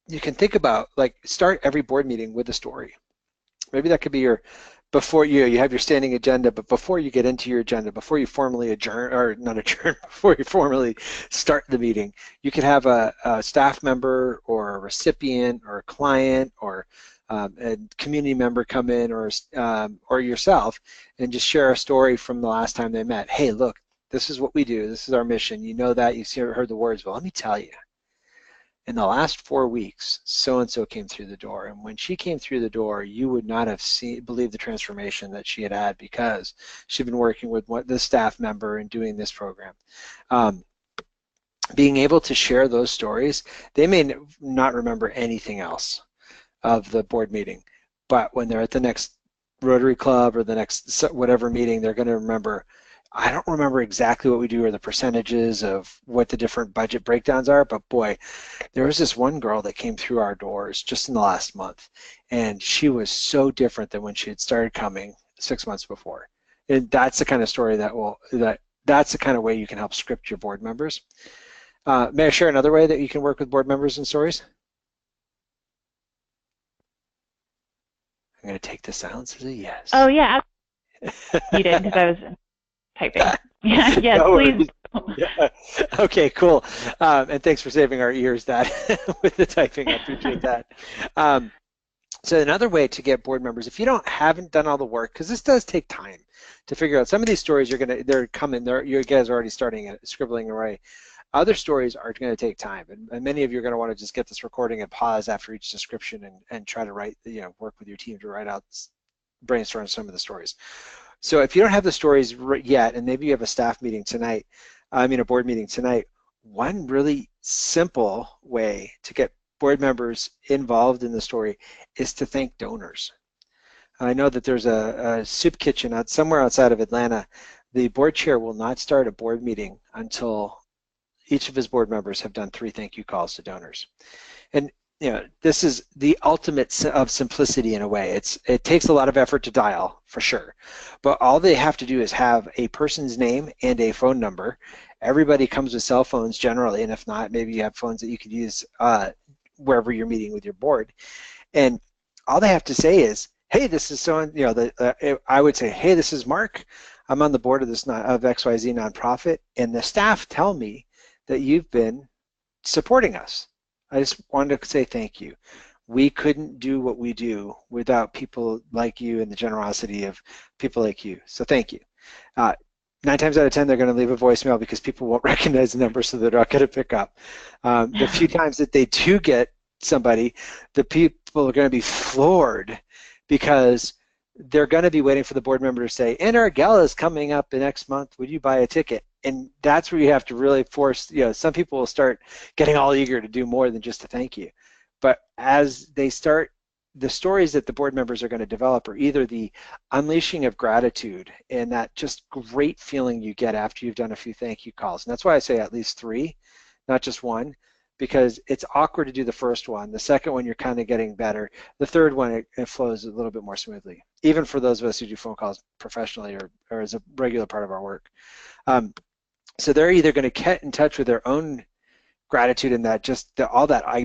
[SPEAKER 2] you can think about, like, start every board meeting with a story. Maybe that could be before you have your standing agenda, but before you get into your agenda, before you formally adjourn, or not adjourn, before you formally start the meeting, you could have a staff member or a recipient or a client or a community member come in, or yourself, and just share a story from the last time they met. Hey, look, this is what we do. This is our mission. You know that. You've heard the words. Well, let me tell you. In the last 4 weeks, so-and-so came through the door, and when she came through the door, you would not have believed the transformation that she had because she'd been working with this staff member and doing this program. Being able to share those stories, they may not remember anything else of the board meeting, but when they're at the next Rotary Club or the next whatever meeting, they're going to remember, I don't remember exactly what we do or the percentages of what the different budget breakdowns are, but boy, there was this one girl that came through our doors just in the last month, and she was so different than when she had started coming 6 months before. And that's the kind of story that's the kind of way you can help script your board members. May I share another way that you can work with board members and stories? I'm going to take the silence as a yes.
[SPEAKER 1] Oh yeah, you did, because I was typing. Yeah, yes,
[SPEAKER 2] no,
[SPEAKER 1] please.
[SPEAKER 2] Yeah. Okay, cool. And thanks for saving our ears with the typing. I appreciate that. So another way to get board members, if you haven't done all the work, because this does take time to figure out. Some of these stories they're coming. You guys are already starting scribbling away. Other stories are going to take time, and many of you are going to want to just get this recording and pause after each description and try to write, work with your team to write out, brainstorm some of the stories. So if you don't have the stories yet, and maybe you have a staff meeting tonight, a board meeting tonight, one really simple way to get board members involved in the story is to thank donors. I know that there's a soup kitchen somewhere outside of Atlanta. The board chair will not start a board meeting until each of his board members have done 3 thank you calls to donors. And this is the ultimate of simplicity in a way. It takes a lot of effort to dial, for sure, but all they have to do is have a person's name and a phone number. Everybody comes with cell phones generally, and if not, maybe you have phones that you could use wherever you're meeting with your board. And all they have to say is, hey, this is I would say, hey, this is Mark. I'm on the board of XYZ nonprofit, and the staff tell me that you've been supporting us. I just wanted to say thank you. We couldn't do what we do without people like you and the generosity of people like you. So thank you. 9 times out of 10, they're going to leave a voicemail because people won't recognize the number, so they're not going to pick up. The few times that they do get somebody, the people are going to be floored because they're going to be waiting for the board member to say, and our gala is coming up the next month, would you buy a ticket? And that's where you have to really force, some people will start getting all eager to do more than just a thank you. But as they start, the stories that the board members are going to develop are either the unleashing of gratitude and that just great feeling you get after you've done a few thank you calls. And that's why I say at least 3, not just 1, because it's awkward to do the first one. The second one, you're kind of getting better. The third one, it flows a little bit more smoothly, even for those of us who do phone calls professionally or as a regular part of our work. So they're either going to get in touch with their own gratitude and that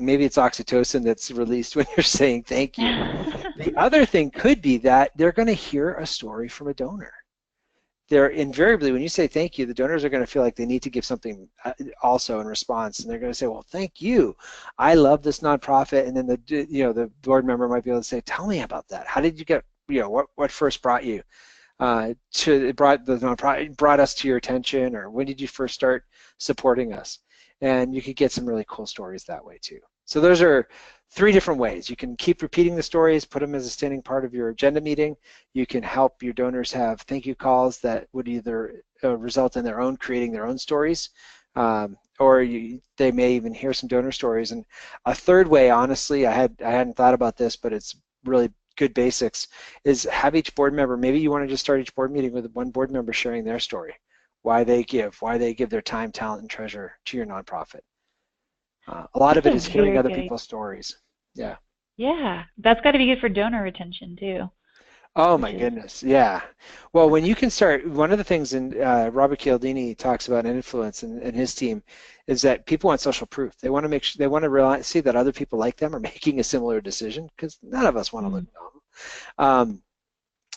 [SPEAKER 2] maybe it's oxytocin that's released when you're saying thank you. The other thing could be that they're going to hear a story from a donor. They're invariably, when you say thank you, the donors are going to feel like they need to give something also in response, and they're going to say, well, thank you, I love this nonprofit. And then the board member might be able to say, tell me about that. How did you get, what first brought you brought us to your attention, or when did you first start supporting us? And you could get some really cool stories that way too. So those are 3 different ways. You can keep repeating the stories, put them as a standing part of your agenda meeting. You can help your donors have thank you calls that would either result in creating their own stories, or they may even hear some donor stories. And a third way, honestly, I hadn't thought about this, but it's really good basics, is have each board member, maybe you want to just start each board meeting with one board member sharing their story, why they give their time, talent, and treasure to your nonprofit. A lot of it is hearing other people's stories. Yeah.
[SPEAKER 1] Yeah, that's got to be good for donor retention too.
[SPEAKER 2] Oh my goodness, yeah. Well, when you can start, one of the things Robert Cialdini talks about in Influence and his team is that people want social proof. They want to see that other people like them are making a similar decision, because none of us want to look dumb.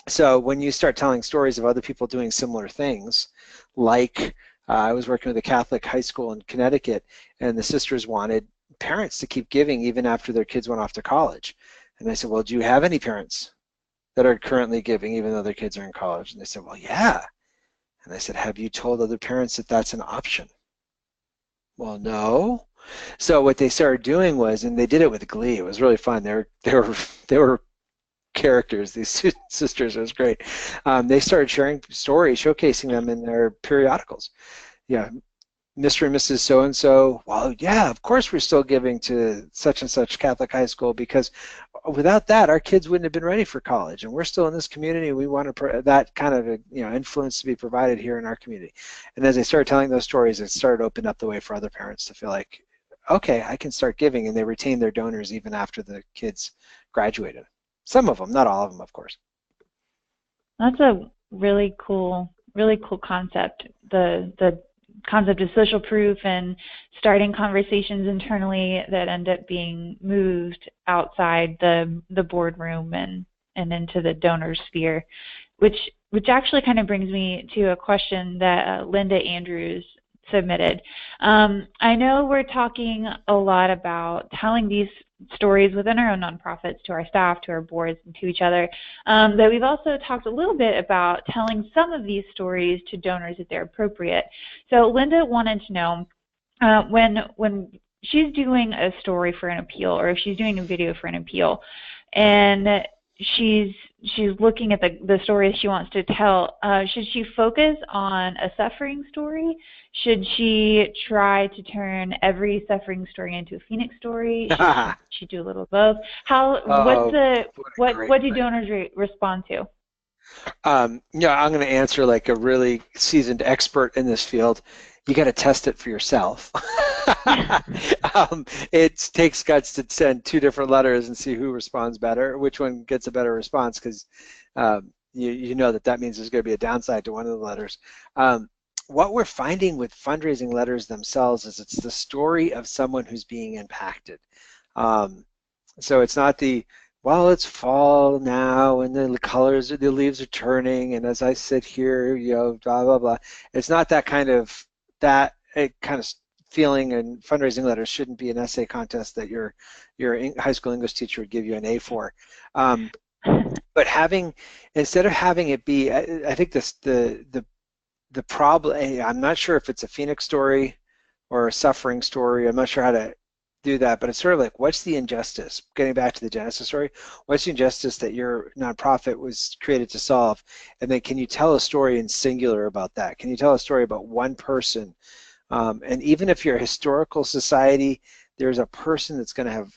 [SPEAKER 2] So when you start telling stories of other people doing similar things, like I was working with a Catholic high school in Connecticut, and the sisters wanted parents to keep giving even after their kids went off to college. And I said, well, do you have any parents that are currently giving even though their kids are in college? And they said, well, yeah. And I said, have you told other parents that that's an option? Well, no. So what they started doing was, and they did it with glee, it was really fun. They were characters, these sisters. It was great. They started sharing stories, showcasing them in their periodicals. Yeah, Mr. and Mrs. So-and-so, well, yeah, of course we're still giving to such and such Catholic high school, because without that, our kids wouldn't have been ready for college, and we're still in this community. We want that kind of influence to be provided here in our community. And as they started telling those stories, it started opening up the way for other parents to feel like, okay, I can start giving, and they retain their donors even after the kids graduated. Some of them, not all of them, of course.
[SPEAKER 1] That's a really cool concept. The concept of social proof and starting conversations internally that end up being moved outside the boardroom and into the donor sphere, which actually kind of brings me to a question that Linda Andrews submitted. I know we're talking a lot about telling these stories within our own nonprofits to our staff, to our boards, and to each other, but we've also talked a little bit about telling some of these stories to donors if they're appropriate. So Linda wanted to know when she's doing a story for an appeal, or if she's doing a video for an appeal, and she's looking at the stories she wants to tell, should she focus on a suffering story? Should she try to turn every suffering story into a Phoenix story? Should she do a little of both? What do donors respond to?
[SPEAKER 2] Yeah, I'm going to answer like a really seasoned expert in this field. You got to test it for yourself. It takes guts to send 2 different letters and see who responds better, which one gets a better response, because you know that means there's going to be a downside to one of the letters. What we're finding with fundraising letters themselves is it's the story of someone who's being impacted. So it's not well, it's fall now and the leaves are turning, and as I sit here, blah, blah, blah. It's not that kind of feeling, and fundraising letters shouldn't be an essay contest that your high school English teacher would give you an A for. But instead of having it be, I think the problem, I'm not sure if it's a Phoenix story or a suffering story. I'm not sure how to do that, but it's sort of like, what's the injustice? Getting back to the Genesis story, what's the injustice that your nonprofit was created to solve? And then can you tell a story in singular about that? Can you tell a story about one person? And even if you're a historical society, there's a person that's going to have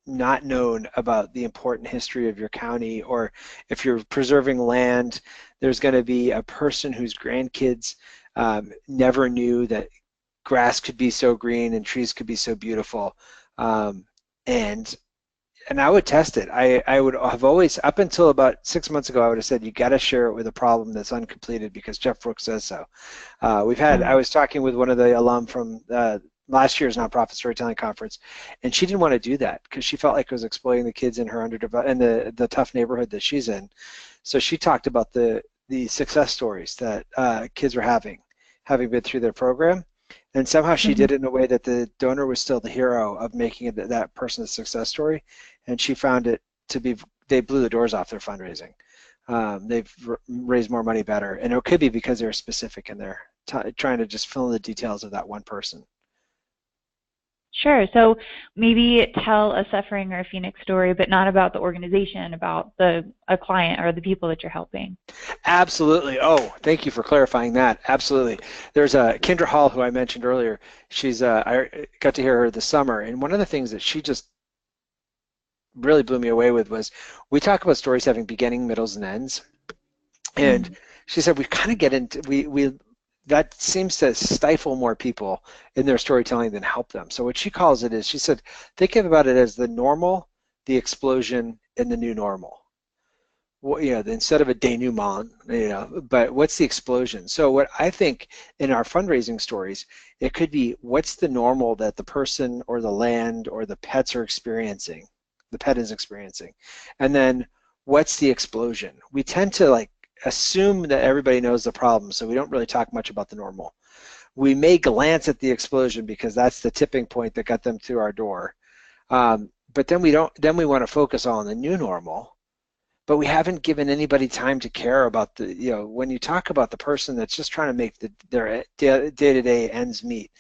[SPEAKER 2] not known about the important history of your county, or if you're preserving land, there's going to be a person whose grandkids never knew that grass could be so green and trees could be so beautiful. Um, and and I would test it. I would have always, up until about 6 months ago, I would have said you got to share it with a problem that's uncompleted because Jeff Brooks says so. I was talking with one of the alum from last year's nonprofit storytelling conference, and she didn't want to do that because she felt like it was exploiting the kids in her in the tough neighborhood that she's in. So she talked about the success stories that kids were having been through their program. And somehow she did it in a way that the donor was still the hero of making it that person's success story. And she found it to be, they blew the doors off their fundraising. They've raised more money better. And it could be because they're specific and they're trying to just fill in the details of that one person.
[SPEAKER 1] Sure. So maybe tell a suffering or a Phoenix story, but not about the organization, about a client or the people that you're helping.
[SPEAKER 2] Absolutely. Oh, thank you for clarifying that. Absolutely. There's Kendra Hall, who I mentioned earlier. She's I got to hear her this summer, and one of the things that she just really blew me away with was, we talk about stories having beginning, middles, and ends, and she said we kind of get into we that seems to stifle more people in their storytelling than help them. So what she calls it is, she said, think about it as the normal, the explosion, and the new normal. Well, instead of a denouement, but what's the explosion? So what I think in our fundraising stories, it could be, what's the normal that the person or the land or the pets are experiencing, the pet is experiencing, and then what's the explosion? We tend to assume that everybody knows the problem, so we don't really talk much about the normal. We may glance at the explosion because that's the tipping point that got them through our door, but then we don't. Then we want to focus on the new normal, but we haven't given anybody time to care about the. When you talk about the person that's just trying to make their day-to-day ends meet.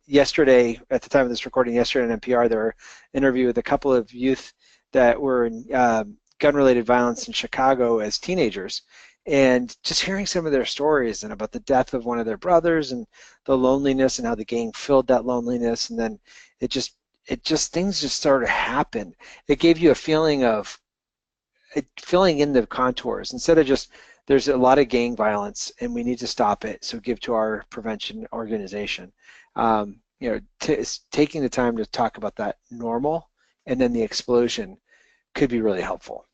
[SPEAKER 2] Yesterday, at the time of this recording, yesterday on NPR, there were an interview with a couple of youth that were in gun-related violence in Chicago as teenagers, and just hearing some of their stories and about the death of one of their brothers and the loneliness and how the gang filled that loneliness, and then things just started to happen. It gave you a feeling of filling in the contours instead of just, there's a lot of gang violence and we need to stop it, so give to our prevention organization. Taking the time to talk about that normal and then the explosion could be really helpful.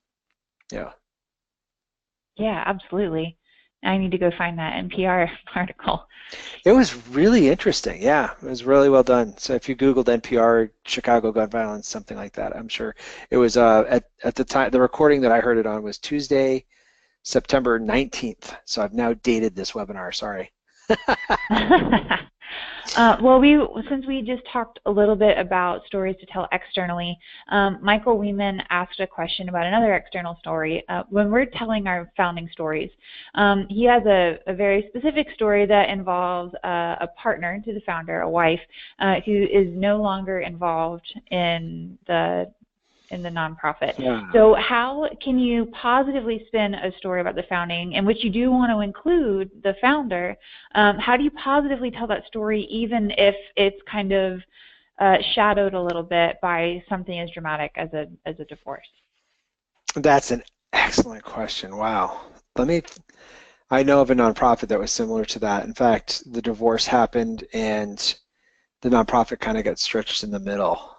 [SPEAKER 1] Yeah, absolutely. I need to go find that NPR article.
[SPEAKER 2] It was really interesting. Yeah, it was really well done. So if you Googled NPR Chicago gun violence, something like that, I'm sure it was at the time. The recording that I heard it on was Tuesday, September 19th. So I've now dated this webinar. Sorry.
[SPEAKER 1] Well, since we just talked a little bit about stories to tell externally, Michael Weeman asked a question about another external story. When we're telling our founding stories, he has a very specific story that involves a partner to the founder, a wife, who is no longer involved in the nonprofit. Yeah. So how can you positively spin a story about the founding in which you do want to include the founder? How do you positively tell that story even if it's kind of shadowed a little bit by something as dramatic as a divorce?
[SPEAKER 2] That's an excellent question. Wow. I know of a nonprofit that was similar to that. In fact, the divorce happened and the nonprofit kind of got stretched in the middle.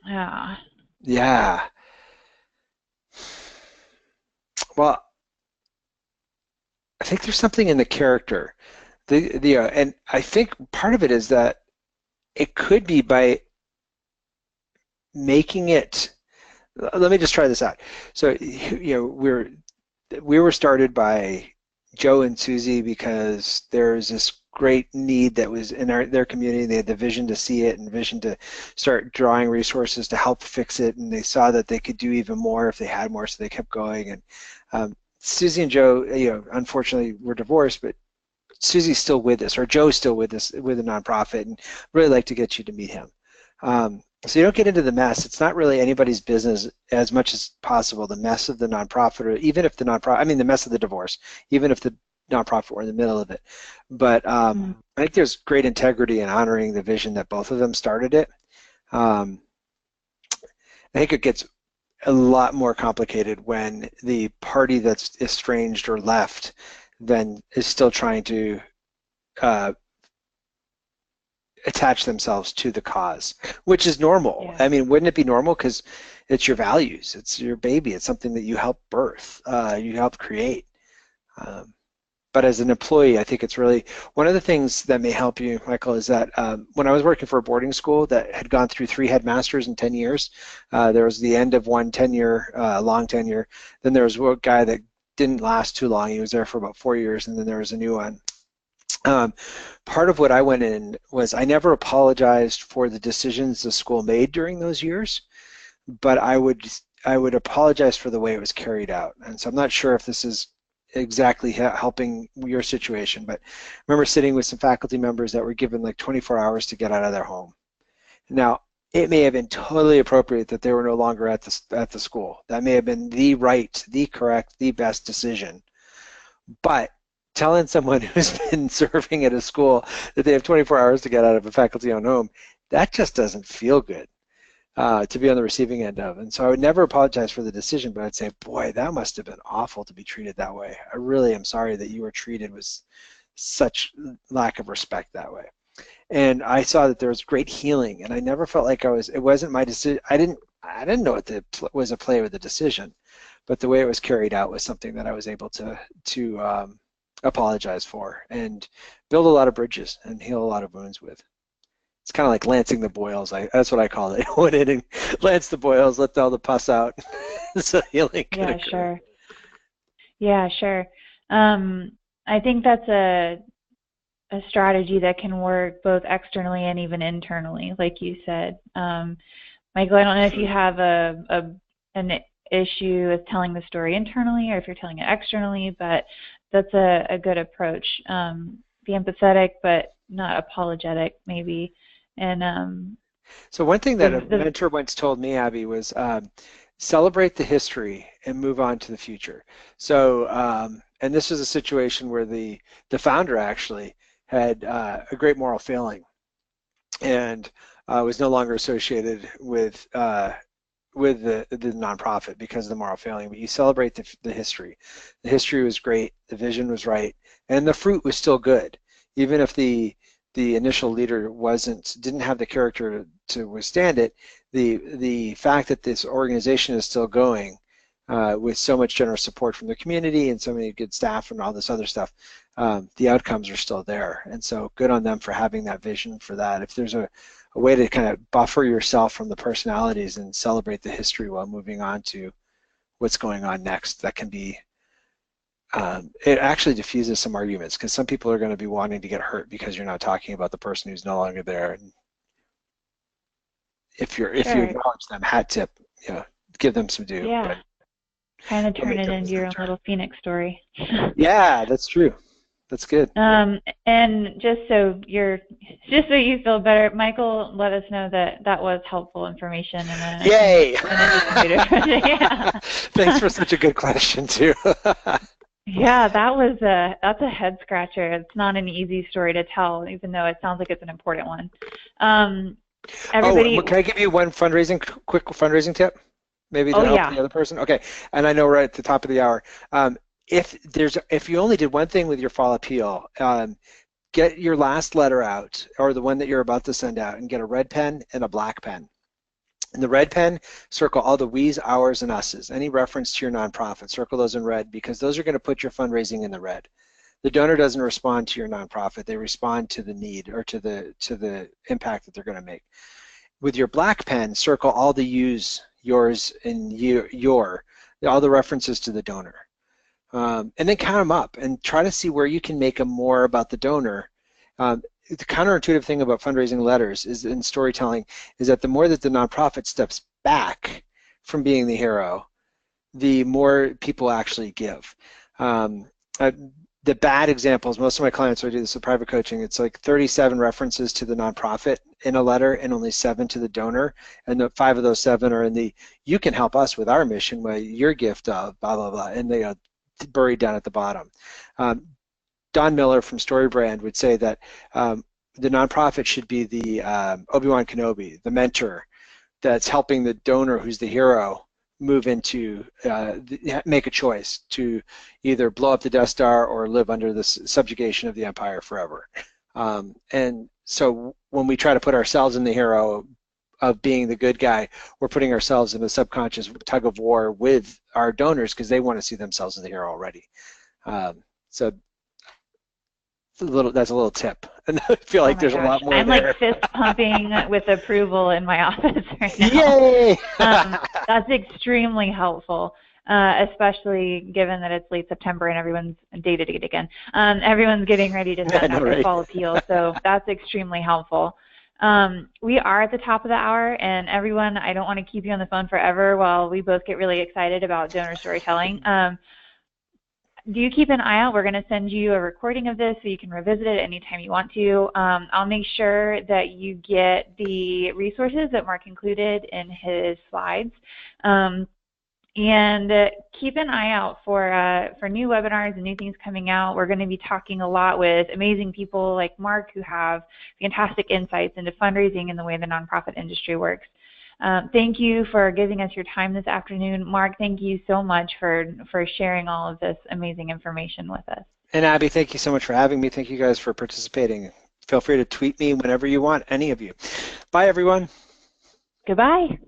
[SPEAKER 2] Yeah. Well, I think there's something in the character. And I think part of it is that it could be by making it. Let me just try this out. So, we were started by Joe and Susie because there's this great need that was in their community. They had the vision to see it and vision to start drawing resources to help fix it, and they saw that they could do even more if they had more, so they kept going. And Susie and Joe, unfortunately, were divorced, but Susie's still with us, or Joe's still with us with a nonprofit, and really like to get you to meet him. So you don't get into the mess. It's not really anybody's business as much as possible, the mess of the nonprofit, or even if the nonprofit, I mean the mess of the divorce, even if the nonprofit were in the middle of it. But I think there's great integrity in honoring the vision that both of them started it. I think it gets a lot more complicated when the party that's estranged or left then is still trying to attach themselves to the cause, which is normal.
[SPEAKER 1] Yeah.
[SPEAKER 2] I mean, wouldn't it be normal? Because it's your values, it's your baby, it's something that you help birth, you help create. But as an employee, I think it's really, one of the things that may help you, Michael, is that when I was working for a boarding school that had gone through 3 headmasters in 10 years, there was the end of one tenure, long tenure, then there was one guy that didn't last too long, he was there for about 4 years, and then there was a new one. Part of what I went in was I never apologized for the decisions the school made during those years, but I would apologize for the way it was carried out. And so I'm not sure if this is exactly helping your situation, but I remember sitting with some faculty members that were given like 24 hours to get out of their home. Now, it may have been totally appropriate that they were no longer at the school. That may have been the right, the correct, the best decision. But telling someone who's been serving at a school that they have 24 hours to get out of a faculty-owned home, that just doesn't feel good to be on the receiving end of. And so I would never apologize for the decision, but I'd say, boy, that must have been awful to be treated that way. I really am sorry that you were treated with such lack of respect that way. And I saw that there was great healing, and I never felt like it wasn't my decision. I didn't know what was a play with the decision, but the way it was carried out was something that I was able to apologize for and build a lot of bridges and heal a lot of wounds with. It's kind of like lancing the boils. That's what I call it. I went in and lanced the boils, let all the pus out, so healing can occur.
[SPEAKER 1] Sure. Yeah, sure. I think that's a strategy that can work both externally and even internally, like you said. Michael, I don't know if you have an issue with telling the story internally or if you're telling it externally, but that's a good approach. Be empathetic, but not apologetic, maybe. And
[SPEAKER 2] so one thing that a mentor once told me, Abby, was celebrate the history and move on to the future. So, and this was a situation where the founder actually had a great moral failing and was no longer associated with the nonprofit because of the moral failing. But you celebrate the history. The history was great, the vision was right, and the fruit was still good, even if the initial leader didn't have the character to withstand it. The fact that this organization is still going with so much generous support from the community and so many good staff and all this other stuff, the outcomes are still there. And so good on them for having that vision for that. If there's a way to kind of buffer yourself from the personalities and celebrate the history while moving on to what's going on next, that can be, it actually diffuses some arguments, because some people are going to be wanting to get hurt because you're not talking about the person who's no longer there. And if you acknowledge them, hat tip, give them some due.
[SPEAKER 1] Yeah.
[SPEAKER 2] But
[SPEAKER 1] kind of turn it into your own little Phoenix story.
[SPEAKER 2] Yeah, that's true. That's good.
[SPEAKER 1] And just so you feel better, Michael let us know that was helpful information.
[SPEAKER 2] Yay!
[SPEAKER 1] Yeah.
[SPEAKER 2] Thanks for such a good question too.
[SPEAKER 1] Yeah, that's a head scratcher. It's not an easy story to tell, even though it sounds like it's an important one. Can
[SPEAKER 2] I give you one quick fundraising tip? Maybe to help the other person? Okay, and I know we're at the top of the hour. If you only did one thing with your fall appeal, get your last letter out, or the one that you're about to send out, and get a red pen and a black pen. In the red pen, circle all the we's, ours, and us's. Any reference to your nonprofit, circle those in red, because those are going to put your fundraising in the red. The donor doesn't respond to your nonprofit; they respond to the need or to the impact that they're going to make. With your black pen, circle all the you's, yours, and all the references to the donor. And then count them up and try to see where you can make them more about the donor. The counterintuitive thing about fundraising letters in storytelling is that the more that the nonprofit steps back from being the hero, the more people actually give. the bad examples, most of my clients are doing this with private coaching, it's like 37 references to the nonprofit in a letter and only 7 to the donor, and the 5 of those 7 are in the, you can help us with our mission by your gift of blah, blah, blah, and they are buried down at the bottom. Don Miller from StoryBrand would say that the nonprofit should be the Obi-Wan Kenobi, the mentor that's helping the donor who's the hero move into, make a choice to either blow up the Death Star or live under the subjugation of the Empire forever. And so when we try to put ourselves in the hero of being the good guy, we're putting ourselves in a subconscious tug of war with our donors because they want to see themselves as the hero already. So that's a little tip. And I feel like there's a lot more
[SPEAKER 1] I'm
[SPEAKER 2] there.
[SPEAKER 1] like fist pumping with approval in my office right now.
[SPEAKER 2] Yay!
[SPEAKER 1] That's extremely helpful, especially given that it's late September and everyone's dated again. Everyone's getting ready to send out their fall appeal, so that's extremely helpful. We are at the top of the hour, and everyone, I don't want to keep you on the phone forever while we both get really excited about donor storytelling. Do keep an eye out. We're going to send you a recording of this so you can revisit it anytime you want to. I'll make sure that you get the resources that Mark included in his slides. And keep an eye out for new webinars and new things coming out. We're going to be talking a lot with amazing people like Mark who have fantastic insights into fundraising and the way the nonprofit industry works. Thank you for giving us your time this afternoon. Mark, thank you so much for sharing all of this amazing information with us.
[SPEAKER 2] And Abby, thank you so much for having me. Thank you guys for participating. Feel free to tweet me whenever you want, any of you. Bye, everyone.
[SPEAKER 1] Goodbye.